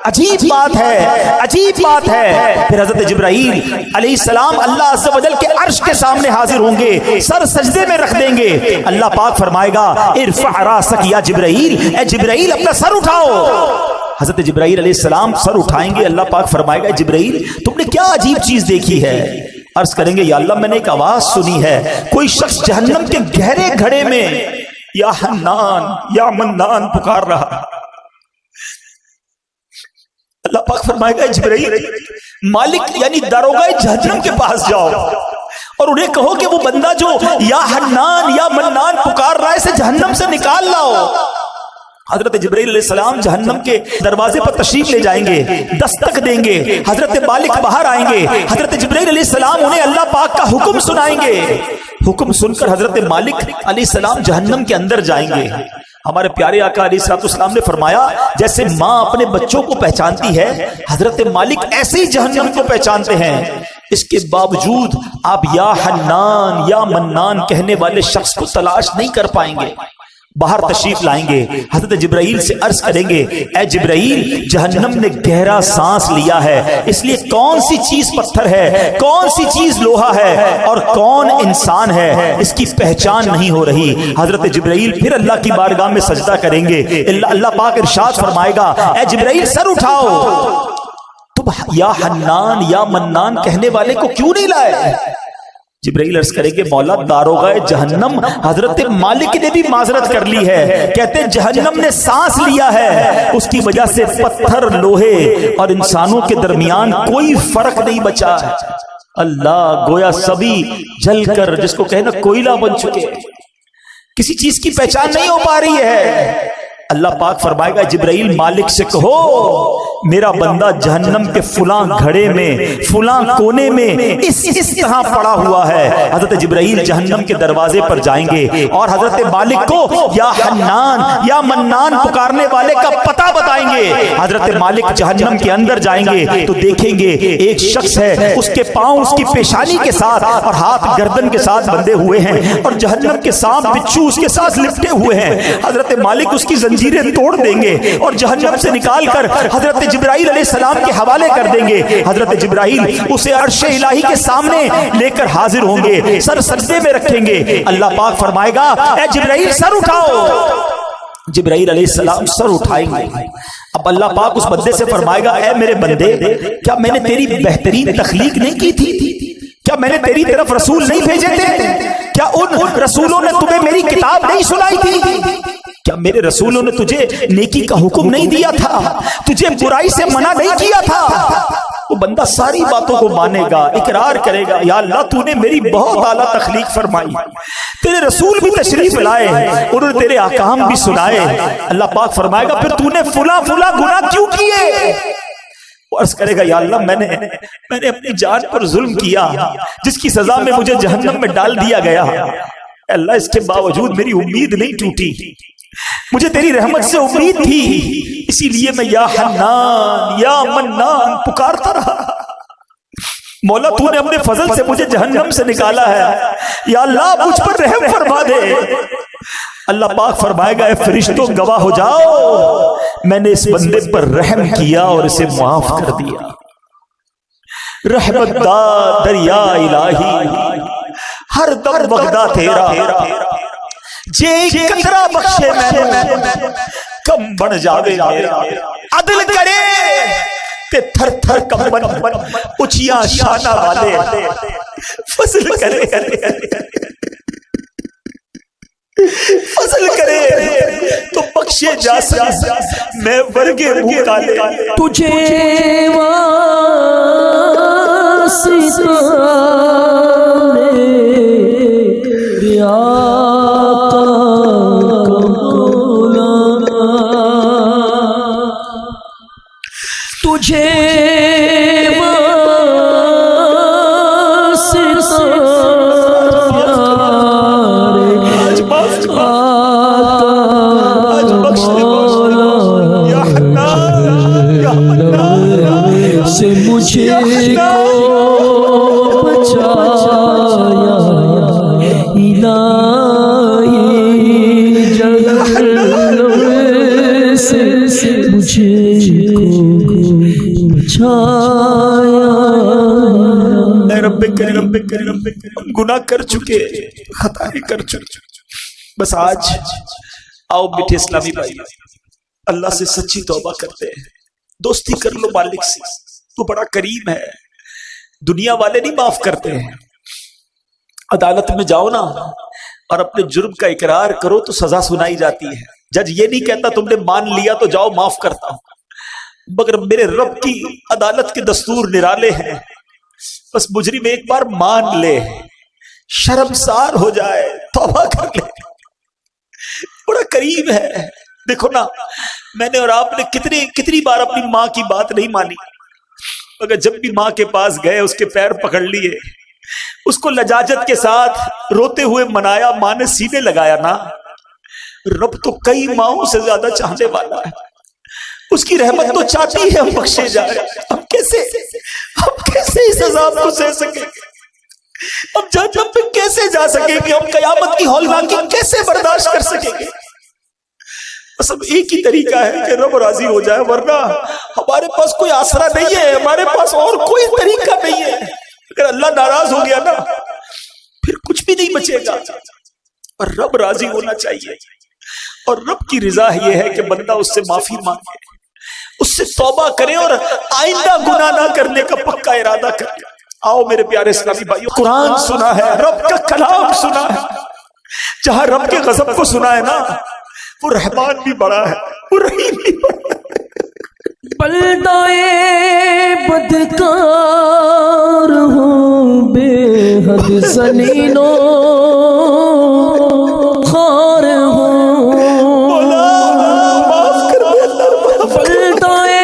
عجیب بات ہے، عجیب بات ہے۔ پھر حضرت جبرائیل علیہ السلام اللہ عز و جل کے عرش کے سامنے حاضر ہوں گے، سر سجدے میں رکھ دیں گے۔ اللہ پاک فرمائے گا ارفع راسک یا جبرائیل، اے جبرائیل اپنا سر اٹھاؤ۔ حضرت جبرائیل علیہ السلام سر اٹھائیں گے، اللہ پاک فرمائے گا جبرائیل تم نے کیا عجیب چیز دیکھی ہے؟ عرض کریں گے یا اللہ میں نے ایک آواز سنی ہے، کوئی شخص جہنم کے گہرے گھڑے میں یا حنان یا منان پکار رہا۔ اللہ پاک فرمائے گا جبرائیل مالک یعنی داروغہ جہنم کے پاس جاؤ اور انہیں کہو کہ وہ بندہ جو یا حنان یا منان پکار رہا ہے اسے جہنم سے نکال لاؤ۔ حضرت جبرائیل علیہ السلام جہنم کے دروازے پر تشریف لے جائیں گے، دستک دیں گے، حضرت مالک باہر آئیں گے، حضرت جبرائیل علیہ السلام انہیں اللہ پاک کا حکم سنائیں گے۔ حکم سن کر حضرت مالک علیہ السلام جہنم کے اندر جائیں گے۔ ہمارے پیارے آقا علیہ السلام نے فرمایا جیسے ماں اپنے بچوں کو پہچانتی ہے، حضرت مالک ایسے ہی جہنم کو پہچانتے ہیں۔ اس کے باوجود آپ یا حنان یا منان کہنے والے شخص کو تلاش نہیں کر پائیں گے۔ باہر تشریف لائیں گے، حضرت جبرائیل سے عرض کریں گے اے جبرائیل جہنم نے گہرا سانس لیا ہے، اس لیے کون سی چیز پتھر ہے، کون سی چیز لوہا ہے اور کون انسان ہے اس کی پہچان نہیں ہو رہی۔ حضرت جبرائیل پھر اللہ کی بارگاہ میں سجدہ کریں گے، اللہ پاک ارشاد فرمائے گا اے جبرائیل سر اٹھاؤ، تم یا حنان یا منان کہنے والے کو کیوں نہیں لائے؟ جبرائیل عرض کریں گے مولا داروغہ جہنم حضرت مالک نے بھی معذرت کر لی ہے، کہتے جہنم نے سانس لیا ہے، اس کی وجہ سے پتھر لوہے اور انسانوں کے درمیان کوئی فرق نہیں بچا ہے۔ اللہ گویا سبھی جل کر جس کو کہنا کوئلہ بن چکے، کسی چیز کی پہچان نہیں ہو پا رہی ہے۔ اللہ پاک فرمائے گا جبرائیل مالک سے کہو میرا بندہ جہنم کے فلاں گھڑے میں فلاں کونے میں اس طرح پڑا ہوا ہے. حضرت جبرائیل جہنم کے دروازے پر جائیں گے اور حضرت مالک کو یا حنان یا منان پکارنے والے کا پتہ بتائیں گے. حضرت مالک جہنم کے اندر جائیں گے تو دیکھیں گے ایک شخص ہے, اس کے پاؤں اس کی پیشانی کے ساتھ اور ہاتھ گردن کے ساتھ بندھے ہوئے ہیں اور جہنم کے سانپ بچھو اس کے ساتھ لپٹے ہوئے ہیں. حضرت مالک اس کی زنجیریں توڑ دیں گے اور جہنم سے نکال کر حضرت جبرائیل علیہ السلام کے حوالے کر دیں گے. حضرت جبرائیل اسے عرش الہی کے سامنے لے کر حاضر ہوں گے, سر سجدے میں رکھیں گے. اللہ پاک فرمائے گا اے جبرائیل سر اٹھاؤ. جبرائیل علیہ السلام سر اٹھائیں گے. اب اللہ پاک اس بندے سے فرمائے گا اے میرے بندے, کیا میں نے تیری بہترین تخلیق نہیں کی تھی؟ کیا میں نے تیری طرف رسول نہیں بھیجے تھے؟ کیا ان رسولوں نے تمہیں میری کتاب نہیں سنائی تھی؟ کیا میرے رسولوں نے تجھے نیکی کا حکم نہیں دیا تھا؟ تجھے برائی سے منع نہیں کیا تھا؟ وہ بندہ ساری باتوں کو مانے گا, اقرار کرے گا یا اللہ تو نے میری بہت اعلیٰ تخلیق فرمائی, تیرے رسول بھی تشریف لائے, انہوں نے تیرے احکام بھی سنائے. اللہ پاک فرمائے گا پھر تو نے فلاں گناہ کیوں کیے؟ وہ عرض کرے گا یا اللہ میں نے اپنی جان پر ظلم کیا جس کی سزا میں مجھے جہنم میں ڈال دیا گیا. اللہ اس کے باوجود میری امید نہیں ٹوٹی, مجھے تیری رحمت سے امید تھی, اسی لیے میں یا حنان یا منان پکارتا رہا. مولا تو نے اپنے فضل سے مجھے جہنم سے نکالا ہے, یا اللہ مجھ پر رحم فرما دے. اللہ پاک فرمائے گا اے فرشتوں گواہ ہو جاؤ, میں نے اس بندے پر رحم کیا اور اسے معاف کر دیا. رحمت دا دریا الہی ہر دم بغدا تیرا, جے قطرہ بخشے میں کم بن جاوے میرا. عدل کرے تے تھر تھر کمبن اچیاں شانہ والے, فضل کرے فضل کرے تو بخشے جا سکے. میں ورگے منہ کالے تجھے واسطہ میرے آقا مولانا, تجھے سے مجھے کو بچایا الہی, جہنم سے مجھے کو بچایا. اے رب کریم ہم گناہ کر چکے, خطائیں کر چکے, بس آج آؤ میٹھے اسلامی بھائی اللہ سے سچی توبہ کرتے ہیں. دوستی کر لو مالک سے, تو بڑا کریم ہے. دنیا والے نہیں معاف کرتے ہیں. عدالت میں جاؤ نا اور اپنے جرم کا اقرار کرو تو سزا سنائی جاتی ہے. جج یہ نہیں کہتا تم نے مان لیا تو جاؤ معاف کرتا ہوں, مگر میرے رب کی عدالت کے دستور نرالے ہیں. بس مجرم ایک بار مان لے, شرمسار ہو جائے, توبہ کر لے. بڑا کریم ہے. دیکھو نا میں نے اور آپ نے کتنی بار اپنی ماں کی بات نہیں مانی, مگر جب بھی ماں کے پاس گئے اس کے پیر پکڑ لیے, اس کو لجاجت کے ساتھ روتے ہوئے منایا, ماں نے سینے لگایا نا. رب تو کئی ماؤں سے زیادہ چاہنے والا ہے, اس کی رحمت تو چاہتی ہے ہم بخشے جائے. ہم کیسے اس عذاب کو سہ سکیں, ہم جہنم پہ کیسے جا سکیں گے, ہم قیامت کی ہولناکی کیسے برداشت کر سکیں گے. سب ایک ہی طریقہ ہے کہ رب راضی ہو جائے, ورنہ ہمارے پاس کوئی آسرا نہیں ہے, ہمارے پاس اور کوئی طریقہ نہیں ہے. اگر اللہ ناراض ہو گیا نا پھر کچھ بھی نہیں بچے گا, اور رب راضی ہونا چاہیے. اور رب کی رضا یہ ہے کہ بندہ اس سے معافی مانگے, اس سے توبہ کرے اور آئندہ گناہ نہ کرنے کا پکا ارادہ کرے. آؤ میرے پیارے اسلامی بھائیو, قرآن سنا ہے, رب کا کلام سنا ہے. جہاں رب کے غضب کو سنا ہے نا وہ رحمان بھی بڑا ہے, وہ رحیم بھی بڑا ہے. بلدائے بدکار ہوں بے حد زنینوں خار ہوں, معاف کر دے اللہ. بلدائے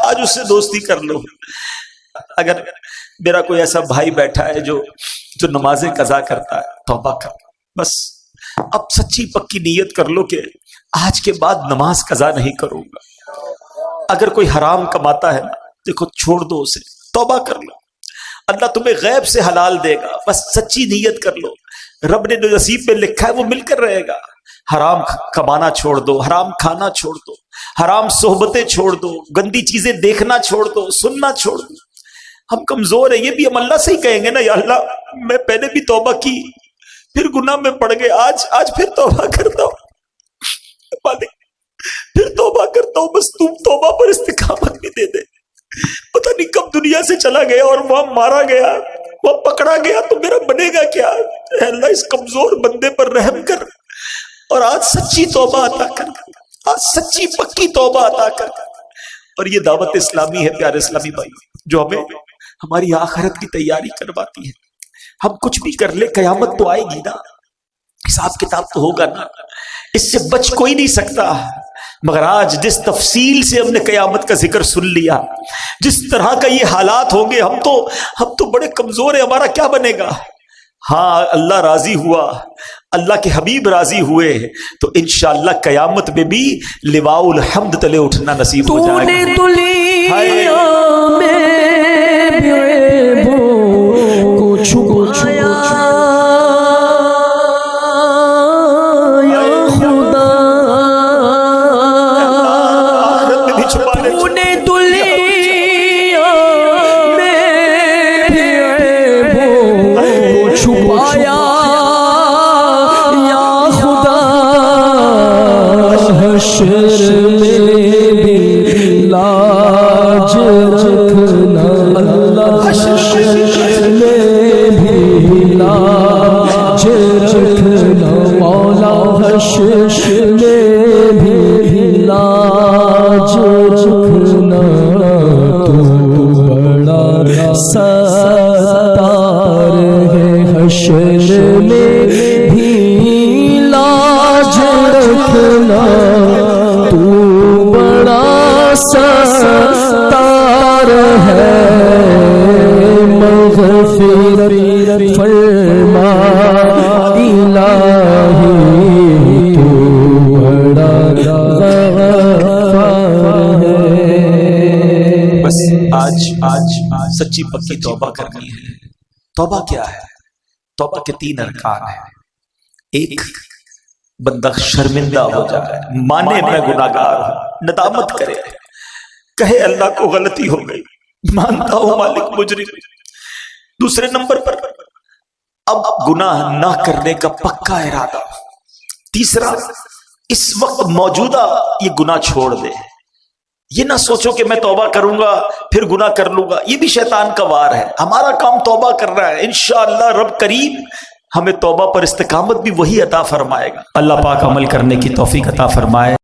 آج اس سے دوستی کر لو. اگر میرا کوئی ایسا بھائی بیٹھا ہے جو نمازیں قضا کرتا ہے، توبہ کر، بس اب سچی پکی نیت کر لو کہ آج کے بعد نماز قضا نہیں کروں گا. اگر کوئی حرام کماتا ہے نا، دیکھو چھوڑ دو اسے، توبہ کر لو، اللہ تمہیں غیب سے حلال دے گا. بس سچی نیت کر لو، رب نے جو نصیب میں لکھا ہے وہ مل کر رہے گا. حرام کمانا چھوڑ دو، حرام کھانا چھوڑ دو، حرام صحبتیں چھوڑ دو، گندی چیزیں دیکھنا چھوڑ دو، سننا چھوڑ دو. ہم کمزور ہیں، یہ بھی ہم اللہ سے ہی کہیں گے نا، یا اللہ میں پہلے بھی توبہ کی، پھر گناہ میں پڑ گئے، آج پھر توبہ کرتا ہوں مالک، پھر توبہ کرتا ہوں، بس تم توبہ پر استقامت بھی دے دے. پتہ نہیں کب دنیا سے چلا گیا اور وہاں مارا گیا، وہ پکڑا گیا تو میرا بنے گا کیا؟ اے اللہ اس کمزور بندے پر رحم کر، اور آج سچی توبہ عطا کر، آج سچی پکی توبہ عطا کر. اور یہ دعوت اسلامی ہے پیارے اسلامی بھائی، جو ہمیں ہماری آخرت کی تیاری کرواتی ہے. ہم کچھ بھی کر لے، قیامت تو آئے گی نا، حساب کتاب تو ہوگا نا، اس سے بچ کوئی نہیں سکتا. مگر آج جس تفصیل سے ہم نے قیامت کا ذکر سن لیا، جس طرح کا یہ حالات ہوں گے، ہم تو بڑے کمزور ہیں، ہمارا کیا بنے گا؟ ہاں اللہ راضی ہوا، اللہ کے حبیب راضی ہوئے تو انشاءاللہ قیامت میں بھی لواء الحمد تلے اٹھنا نصیب ہو جائے گا. تو نے دنیا میں بھی عیبوں کو چھپایا یا خدا، تو نے دنیا میں بھی عیبوں کو چھپایا یا خدا، حشر میں بھی لاج رکھنا اللہ، حشر میں بھی لاج رکھنا مولا، حشر میں بھی لاج رکھنا، تو بڑا ستار ہے، حشر میں بھی لاج رکھنا، تو بڑا ستار ہے، مغفرت فرما الہی، تو بڑا غفار ہے. بس آج سچی پکی توبہ کرنی ہے. توبہ کیا ہے؟ توبہ کے 3 ارکان ہیں. ایک، بندہ شرمندہ ہو جائے، مانے میں گناہگار ہوں، ندامت کرے، کہے اللہ کو غلطی ہو گئی، مانتا ہوں مالک مجرم. دوسرے نمبر پر اب گناہ نہ کرنے کا پکا ارادہ. تیسرا، اس وقت موجودہ یہ گناہ چھوڑ دے، یہ نہ سوچو کہ میں توبہ کروں گا پھر گناہ کر لوں گا، یہ بھی شیطان کا وار ہے. ہمارا کام توبہ کرنا ہے، انشاءاللہ رب کریم ہمیں توبہ پر استقامت بھی وہی عطا فرمائے گا. اللہ پاک عمل کرنے کی توفیق عطا فرمائے.